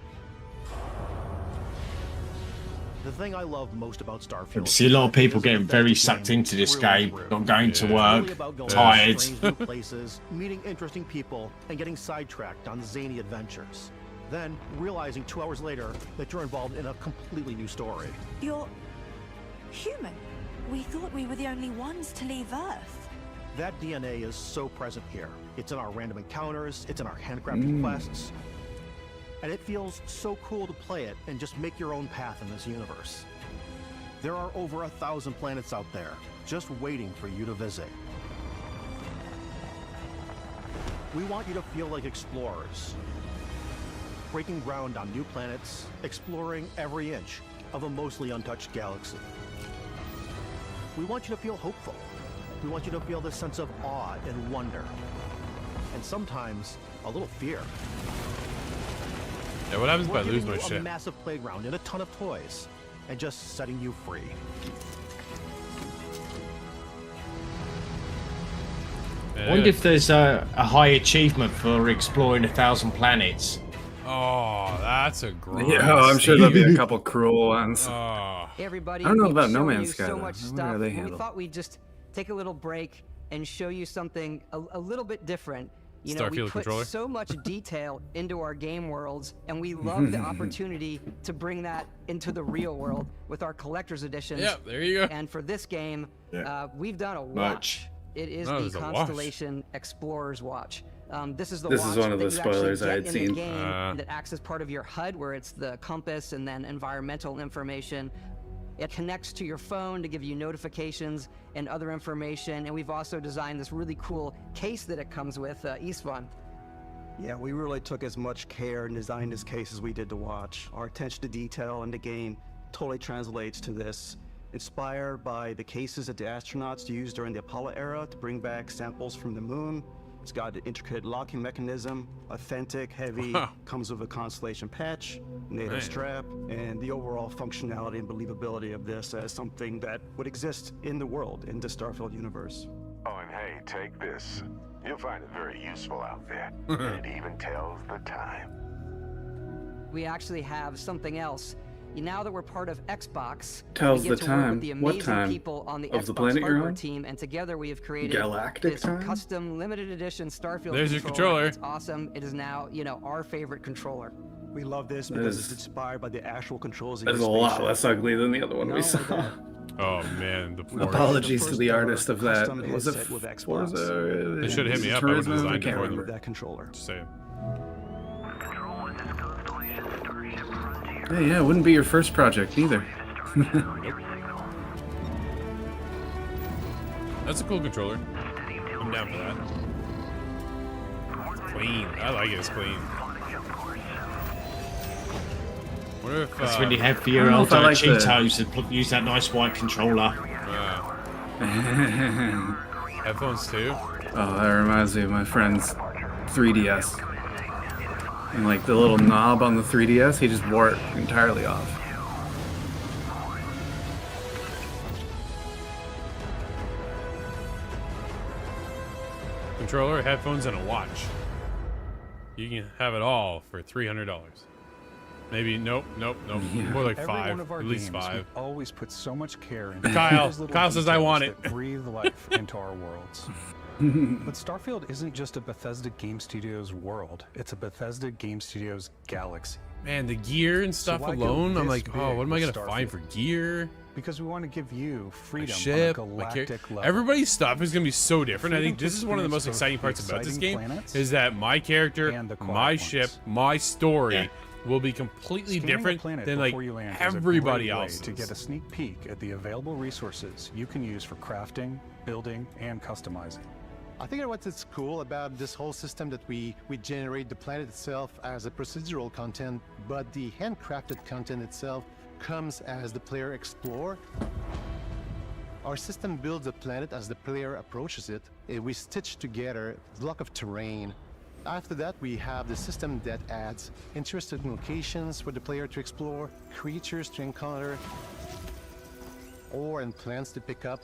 The thing I love most about Starfield I see a lot of people getting very sucked into this game, not going to work, tired. New places, meeting interesting people, and getting sidetracked on zany adventures. Then realizing 2 hours later that you're involved in a completely new story. You're human. We thought we were the only ones to leave Earth. That DNA is so present here. It's in our random encounters, it's in our handcrafted quests. And it feels so cool to play it and just make your own path in this universe. There are over 1,000 planets out there, just waiting for you to visit. We want you to feel like explorers, breaking ground on new planets, exploring every inch of a mostly untouched galaxy. We want you to feel hopeful. We want you to feel this sense of awe and wonder, and sometimes a little fear. Yeah, what happens if I We're lose giving my you ship? a massive playground and a ton of toys, and just setting you free. I wonder if there's a high achievement for exploring 1,000 planets. Oh, that's a gross. Yeah, I'm sure there'll be a couple cruel ones. Oh. Hey everybody, I don't know we've about No shown Man's you Sky, so though. much I wonder stuff. how they We handle it. thought we'd just take a little break and show you something a little bit different. You know, we Starfield put controller. so much detail into our game worlds, and we love the opportunity to bring that into the real world with our collector's editions. Yeah, there you go. And for this game, Yeah. we've done a Merch. watch. It is Oh, the there's a watch. Constellation Explorer's Watch. This is the This watch is one of that the you actually spoilers I get had in seen. the game that acts as part of your HUD, where it's the compass and then environmental information. It connects to your phone to give you notifications and other information. And we've also designed this really cool case that it comes with, Istvan. Yeah, we really took as much care and designed this case as we did the watch. Our attention to detail in the game totally translates to this. Inspired by the cases that the astronauts used during the Apollo era to bring back samples from the moon. It's got an intricate locking mechanism, authentic, heavy, comes with a Constellation patch, NATO strap, and the overall functionality and believability of this as something that would exist in the world, in the Starfield universe. Oh, and hey, take this. You'll find it very useful out there. And it even tells the time. We actually have something else. Now that we're part of Xbox, Tells we get the to work time. with the What amazing time? people on the Of Xbox the planet you're hardware on? team, and together we have created Galactic this time? custom limited edition Starfield There's your controller. controller. It's awesome. It is now, you know, our favorite controller. We love this That because is- it's inspired by the actual controls in That is your a lot spaceship. less ugly than the other one we Not saw. only that, Oh man, the Forza. Apologies to the ever artist of that. custom Was it headset with Xbox. Forza? They should have hit me up. I would have Turismo? I designed it can't for remember. them. that controller. Just saying. Hey, yeah, it wouldn't be your first project either. That's a cool controller. I'm down for that. It's clean. I like it. It's clean. What if That's when you have for I your don't know old if I like the- Cheetos and use that nice white controller. headphones too? Oh, that reminds me of my friend's 3DS. And like the little knob on the 3DS, he just wore it entirely off. Controller, headphones, and a watch. You can have it all for $300. Maybe nope. More like Every five. one of our At least games, five. we always put so much care into Kyle. those little Kyle says I details want it. that breathe life into our worlds. But Starfield isn't just a Bethesda Game Studios world. It's a Bethesda Game Studios galaxy. Man, the gear and stuff why go alone, I'm this like, oh, big what am I with gonna find for Starfield? gear? Because we want to give you My freedom ship, on a my galactic level. everybody's stuff is gonna be so different. I Freedom think this to is one of the most experience exciting both parts about this exciting game planets is that my character, and the quiet my ones. ship, my story Yeah. will be completely Scanning a different planet than like before you land is a everybody great way else's. to get a sneak peek at the available resources you can use for crafting, building, and customizing. I think what's cool about this whole system that we generate the planet itself as a procedural content, but the handcrafted content itself comes as the player explore. Our system builds the planet as the player approaches it. We stitch together a block of terrain. After that, we have the system that adds interesting locations for the player to explore, creatures to encounter, ore and plants to pick up.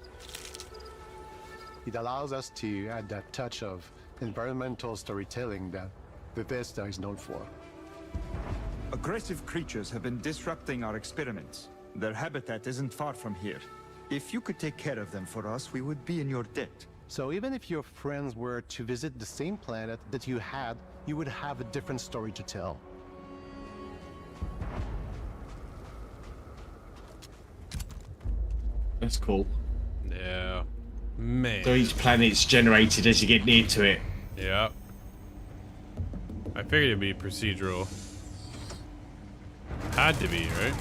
It allows us to add that touch of environmental storytelling that Bethesda is known for. Aggressive creatures have been disrupting our experiments. Their habitat isn't far from here. If you could take care of them for us, we would be in your debt. So even if your friends were to visit the same planet that you had, you would have a different story to tell. That's cool. Yeah. Man. So each planet's generated as you get near to it. Yeah. I figured it'd be procedural. Had to be, right?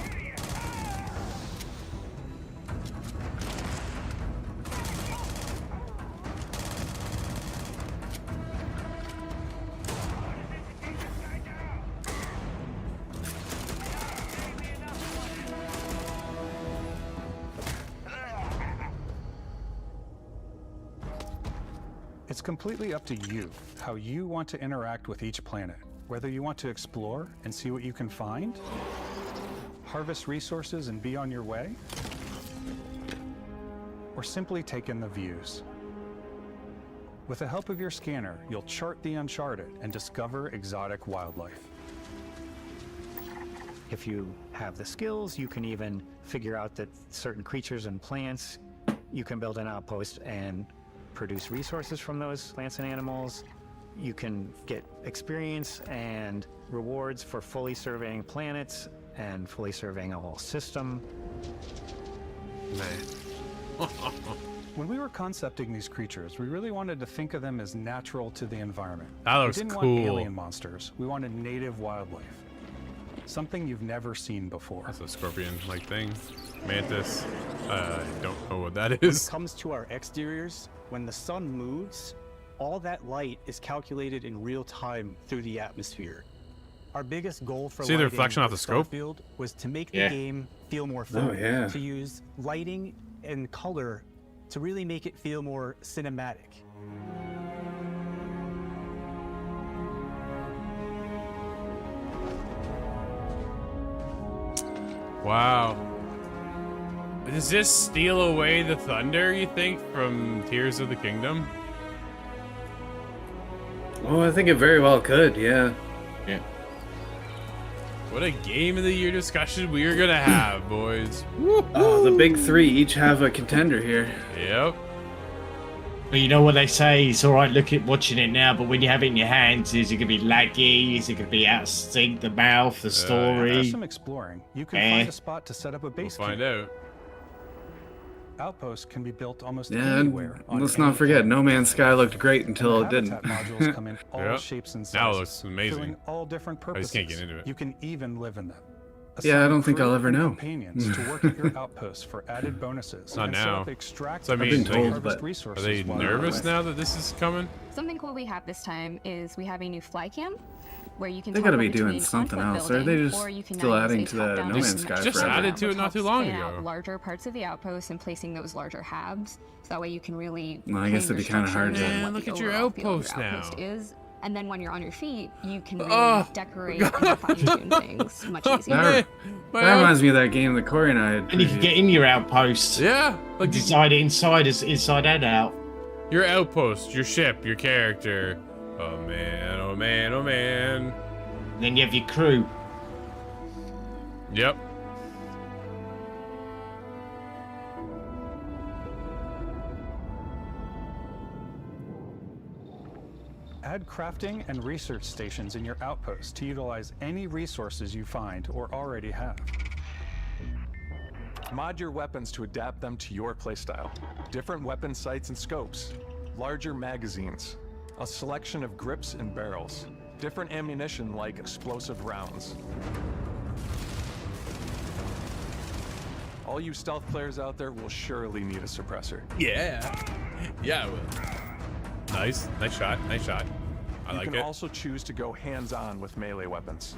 It's completely up to you how you want to interact with each planet. Whether you want to explore and see what you can find, harvest resources and be on your way, or simply take in the views. With the help of your scanner, you'll chart the uncharted and discover exotic wildlife. If you have the skills, you can even figure out that certain creatures and plants, you can build an outpost and produce resources from those plants and animals. You can get experience and rewards for fully surveying planets and fully surveying a whole system. Man. When we were concepting these creatures, we really wanted to think of them as natural to the environment. That looks we didn't cool. want alien monsters. We wanted native wildlife. Something you've never seen before. That's a scorpion-like thing. Mantis. I don't know what that When is. it comes to our exteriors, when the sun moves, all that light is calculated in real time through the atmosphere. Our biggest goal for See the lighting reflection off with the scope? Starfield was to make the Yeah. game feel more fun. yeah. To use lighting and color to really make it feel more cinematic. Wow. Does this steal away the thunder, you think, from Tears of the Kingdom? Oh, I think it very well could, yeah. Yeah. What a game of the year discussion we are gonna have, boys. Oh, the big three each have a contender here. Yep. But you know what they say, it's alright watching it now, but when you have it in your hands, is it going to be laggy? Is it going to be out of sync, the mouth, the story? After some exploring, you can find a spot to set up a base We'll find out. Outposts can be built almost Yeah, anywhere. and let's not forget, No Man's Sky looked great until it didn't. Modules come in all Yep. shapes and sizes. Now it looks amazing. Filling all different I purposes. just can't get into it. You can even live in them. Yeah, I don't think Assign I'll crew ever and know. Companions to work at your outposts for added bonuses. Not and set now. up extract So I and mean, harvest like, are resources they while nervous you're away. now that this is coming? Something cool we have this time is we have a new fly cam where you can They gotta toggle be doing between something on-foot else, or are they building, just or you can still now use adding a to the top-down No Man's Sky Just forever? added to it which not helps too long plan out ago. larger parts of the outpost and placing those larger habs, so that way you can really. Well, I guess plan it'd be your kinda hard structures to- and Man, what look the at your overall feel of outpost now. Is. And then when you're on your feet, you can really Oh, decorate and fine-tune things much easier. That, that reminds me of that game that Corey and I had. And you can get in your outpost. Yeah. Like decide it inside and out. Your outpost, your ship, your character. Oh man, oh man, oh man. And then you have your crew. Yep. Add crafting and research stations in your outpost to utilize any resources you find or already have. Mod your weapons to adapt them to your playstyle. Different weapon sights and scopes, larger magazines, a selection of grips and barrels, different ammunition like explosive rounds. All you stealth players out there will surely need a suppressor. Yeah. Yeah, I will. Nice. Nice shot. Nice shot. I You like can it. also choose to go hands-on with melee weapons.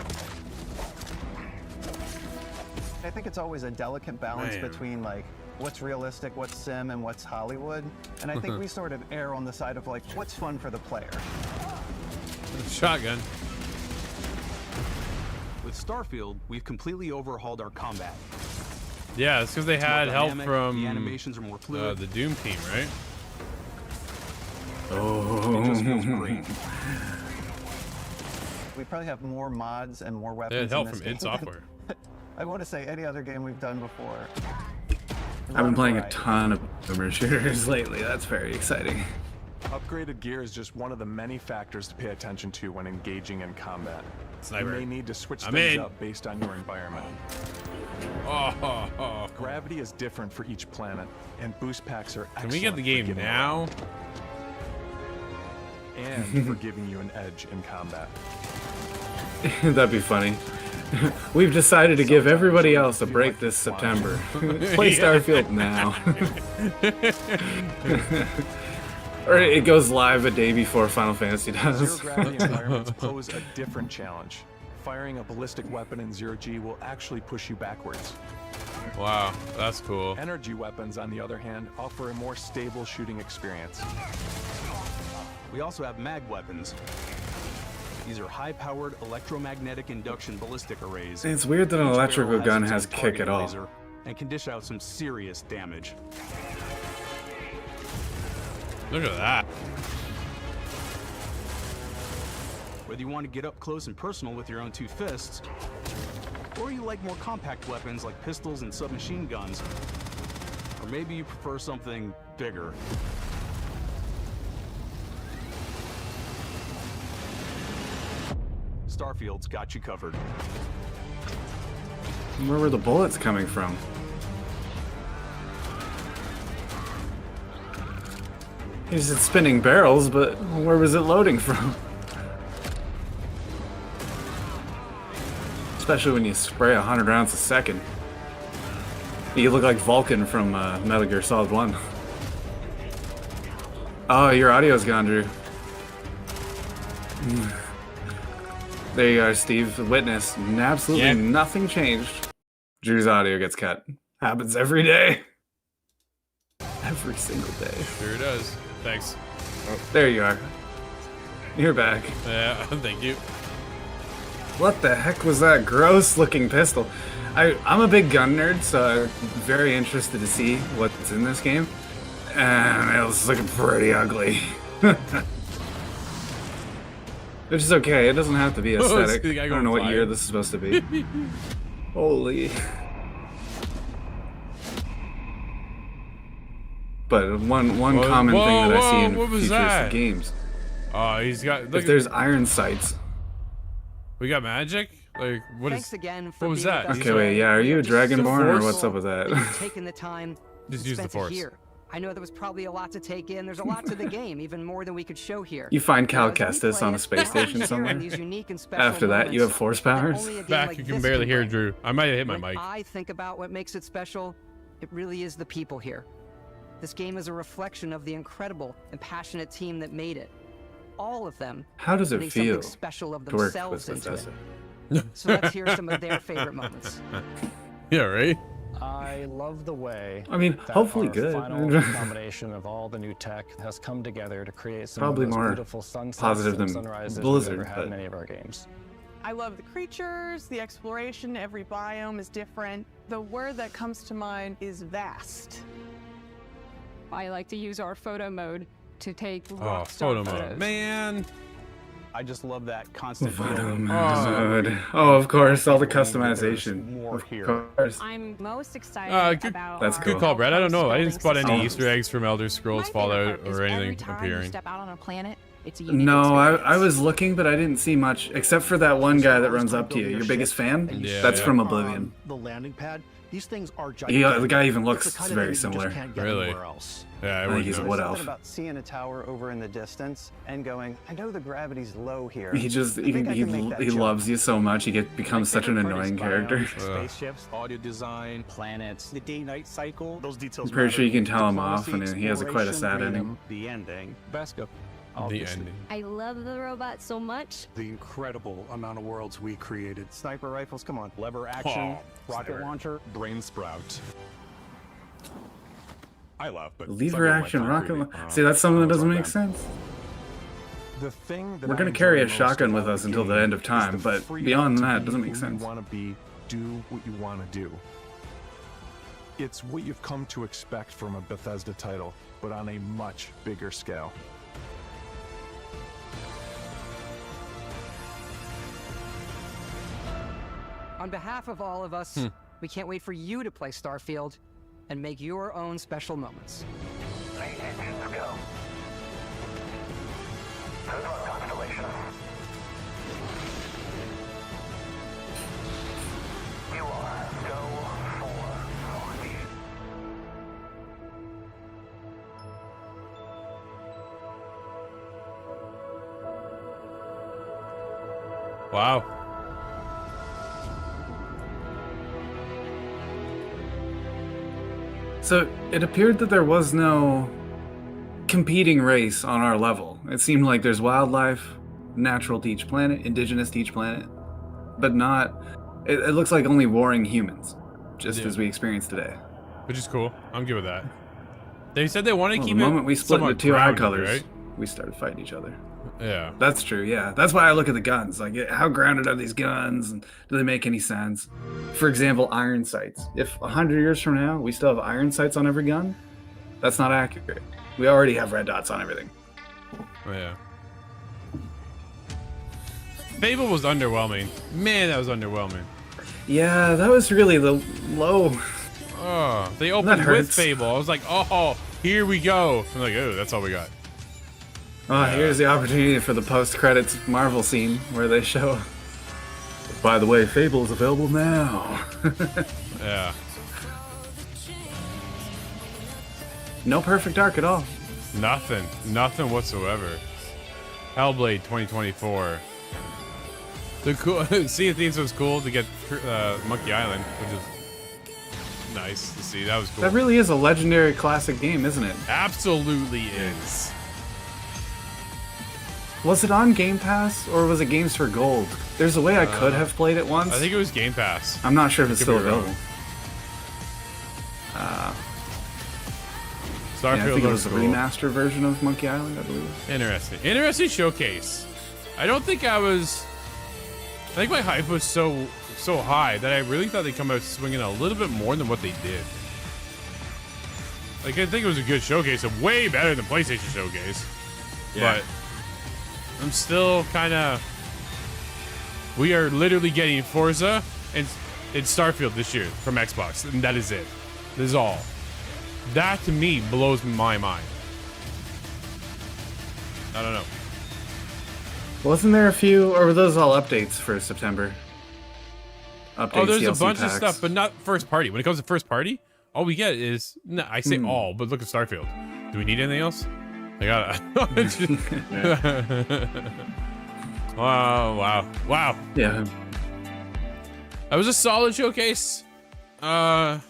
I think it's always a delicate balance Man. between like what's realistic, what's sim, and what's Hollywood. And I think we sort of err on the side of like what's fun for the player. Shotgun. With Starfield, we've completely overhauled our combat. Yeah, it's because they It's more had help dynamic, from the animations are more fluid. the Doom team, right? It just feels great. We probably have more mods and more weapons. They had help in this from id game Software. than- I want to say any other game we've done before. I've been playing a ton of boomer shooters lately. That's very exciting. Upgraded gear is just one of the many factors to pay attention to when engaging in combat. Sniper. You may need to switch I'm things in. up based on your environment. Oh. Gravity is different for each planet, and boost packs are Can we get the excellent for game getting now? around and for giving you an edge in combat. That'd be funny. We've decided to give everybody else a break this September. Play Starfield now. Or it goes live a day before Final Fantasy does. Zero gravity environments pose a different challenge. Firing a ballistic weapon in zero G will actually push you backwards. Wow, that's cool. Energy weapons, on the other hand, offer a more stable shooting experience. We also have mag weapons. These are high-powered electromagnetic induction ballistic arrays. It's weird that an Each electrical barrel gun its has own kick targeting at all. laser and can dish out some serious damage. Look at that. Whether you want to get up close and personal with your own two fists, or you like more compact weapons like pistols and submachine guns, or maybe you prefer something bigger. Starfield's got you covered. Where were the bullets coming from? He said spinning barrels, but where was it loading from? Especially when you spray 100 rounds a second. You look like Vulcan from Metal Gear Solid 1. Oh, your audio's gone, Drew. There you are, Steve. Witness. Absolutely nothing changed. Drew's audio gets cut. Happens every day. Every single day. Sure does. Thanks. Oh, there you are. You're back. Yeah, thank you. What the heck was that gross looking pistol? I'm a big gun nerd, so I'm very interested to see what's in this game. And it was looking pretty ugly. Which is okay, it doesn't have to be aesthetic. I don't know what year this is supposed to be. Holy. But one common thing that I see in futuristic games. Oh, he's got. If there's iron sights. We got magic? Like, what Thanks is. again for what was being that? with us Okay, wait, yeah, are you a Dragonborn or what's up with that? that? You've taken the time. Just use the spent it Force. Here. I know there was probably a lot to take in. There's a lot to the game, even more than we could show here. You find Cal Kestis on a space station somewhere. After that, you have force powers. Back, you can barely hear Drew. I might have hit my mic. I think about what makes it special. It really is the people here. This game is a reflection of the incredible and passionate team that made it. All of them. How does it putting feel something special of to work themselves with into Bethesda? it. So let's hear some of their favorite moments. Yeah, right? I love the way I mean, that hopefully our good. final combination of all the new tech has come together to create some Probably of the most more beautiful sunsets positive and than sunrises Blizzard, we've ever had in but- any of our games. I love the creatures, the exploration, every biome is different. The word that comes to mind is vast. I like to use our photo mode to take Oh, rock photo star mode. photos. Man. I just love that constant Photo feeling. mode. Oh, of course, all the customization. Of course. I'm most excited Good, about That's our cool. Good call, Brad. I don't know. I didn't spot any building Easter eggs from Elder Scrolls Fallout or anything every time you appearing. step out on a planet, it's a unique No, experience. I was looking, but I didn't see much, except for that one guy that runs up to you. Your biggest fan? Yeah, That's yeah. from Oblivion. The landing pad. These things are Yeah, gigantic. the guy even It's looks the kind of very thing you just similar. can't get Really? anywhere else. Yeah, I think he's a There's wood something elf. about seeing a tower over in the distance and going, I know the gravity's low here. He just I think I he can make that he jump." loves you so much. He becomes such an annoying character. Spaceships, audio design, planets, the day-night cycle. Those I'm details pretty sure you can tell him off, Diplomacy, and he has quite a sad exploration, ending. The ending. Vasco. The ending. I love the robot so much. The incredible amount of worlds we created. Sniper rifles, come on. Lever action, rocket sniper. launcher. Brain sprout. I love, but Lever action rocket. See, that's something that doesn't make sense. The thing that We're I gonna enjoy carry a most shotgun about with us the until the game end of is time, the but freedom beyond to that, it be doesn't make who sense. You want to be, do what you want to do. It's what you've come to expect from a Bethesda title, but on a much bigger scale. On behalf of all of us, we can't wait for you to play Starfield and make your own special moments. Let's go. Good luck, Constellation. You are go for launch. Wow. So it appeared that there was no competing race on our level. It seemed like there's wildlife, natural to each planet, indigenous to each planet, but not. It looks like only warring humans, just as we experienced today. Which is cool. I'm good with that. They said they want to Well, keep the it moment we split somewhat into two eye grounded, colors, right? we started fighting each other. Yeah. That's true, yeah. That's why I look at the guns. Like, how grounded are these guns, and do they make any sense? For example, iron sights. If 100 years from now, we still have iron sights on every gun, that's not accurate. We already have red dots on everything. Oh, yeah. Fable was underwhelming. Man, that was underwhelming. Yeah, that was really the low. Oh, they That opened with hurts. Fable. I was like, oh, here we go. I'm like, oh, that's all we got. Oh, here's the opportunity for the post-credits Marvel scene where they show By the way, Fable is available now. Yeah. No Perfect Dark at all. Nothing. Nothing whatsoever. Hellblade 2024. The cool Sea of Thieves was cool to get Monkey Island, which is nice to see. That was cool. That really is a legendary classic game, isn't it? Absolutely is. Was it on Game Pass or was it Games for Gold? There's a way I could have played it once. I think it was Game Pass. I'm not sure if it's I still could be wrong. available. Starfield Yeah, I think it was looks a cool. remaster version of Monkey Island, I believe. Interesting showcase. I don't think I think my hype was so high that I really thought they'd come out swinging a little bit more than what they did. Like, I think it was a good showcase, and way better than PlayStation Showcase. Yeah. But I'm still kind of... We are literally getting Forza and Starfield this year from Xbox, and that is it. This is all. That, to me, blows my mind. I don't know. Wasn't there a few, or were those all updates for September? Updates, Oh, there's DLC a bunch packs. of stuff, but not first party. When it comes to first party, all we get is... No, I say all, but look at Starfield. Do we need anything else? I gotta... Wow. Yeah. That was a solid showcase. I'm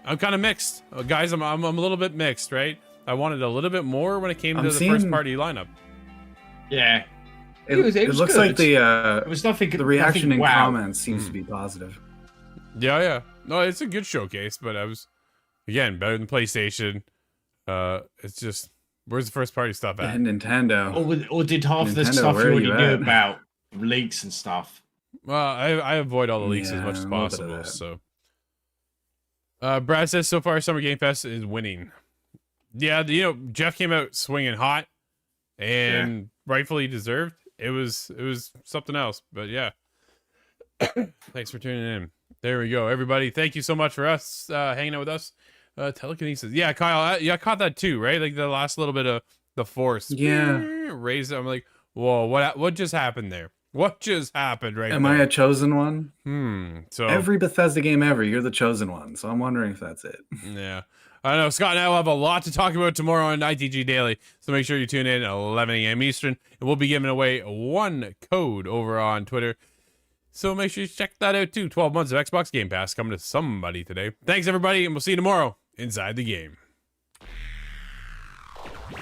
kind of mixed. Guys, I'm a little bit mixed, right? I wanted a little bit more when it came to the first party lineup. Yeah. It was looks good. like it was nothing. the reaction nothing and wow. comments seems to be positive. Yeah. No, it's a good showcase, but I was, again, better than PlayStation. It's just, where's the first party stuff at? And Nintendo. Or did half the Nintendo, stuff where you are already you knew at? about leaks and stuff? Well, I avoid all the leaks as Yeah, much as a little bit of possible, that. so. Brad says, so far, Summer Game Pass is winning. Yeah, Jeff came out swinging hot, and rightfully deserved. It was something else, but yeah. Thanks for tuning in. There we go, everybody. Thank you so much for us hanging out with us. Telekinesis, yeah, Kyle, I caught that too, right? Like the last little bit of the force, raised. I'm like, whoa, what just happened there? What just happened right Am there? I a chosen one? So Every Bethesda game ever, you're the chosen one. So I'm wondering if that's it. Yeah. I know Scott and I will have a lot to talk about tomorrow on ITG Daily. So make sure you tune in at 11 a.m. Eastern. And we'll be giving away one code over on Twitter. So make sure you check that out too. 12 months of Xbox Game Pass coming to somebody today. Thanks, everybody. And we'll see you tomorrow inside the game.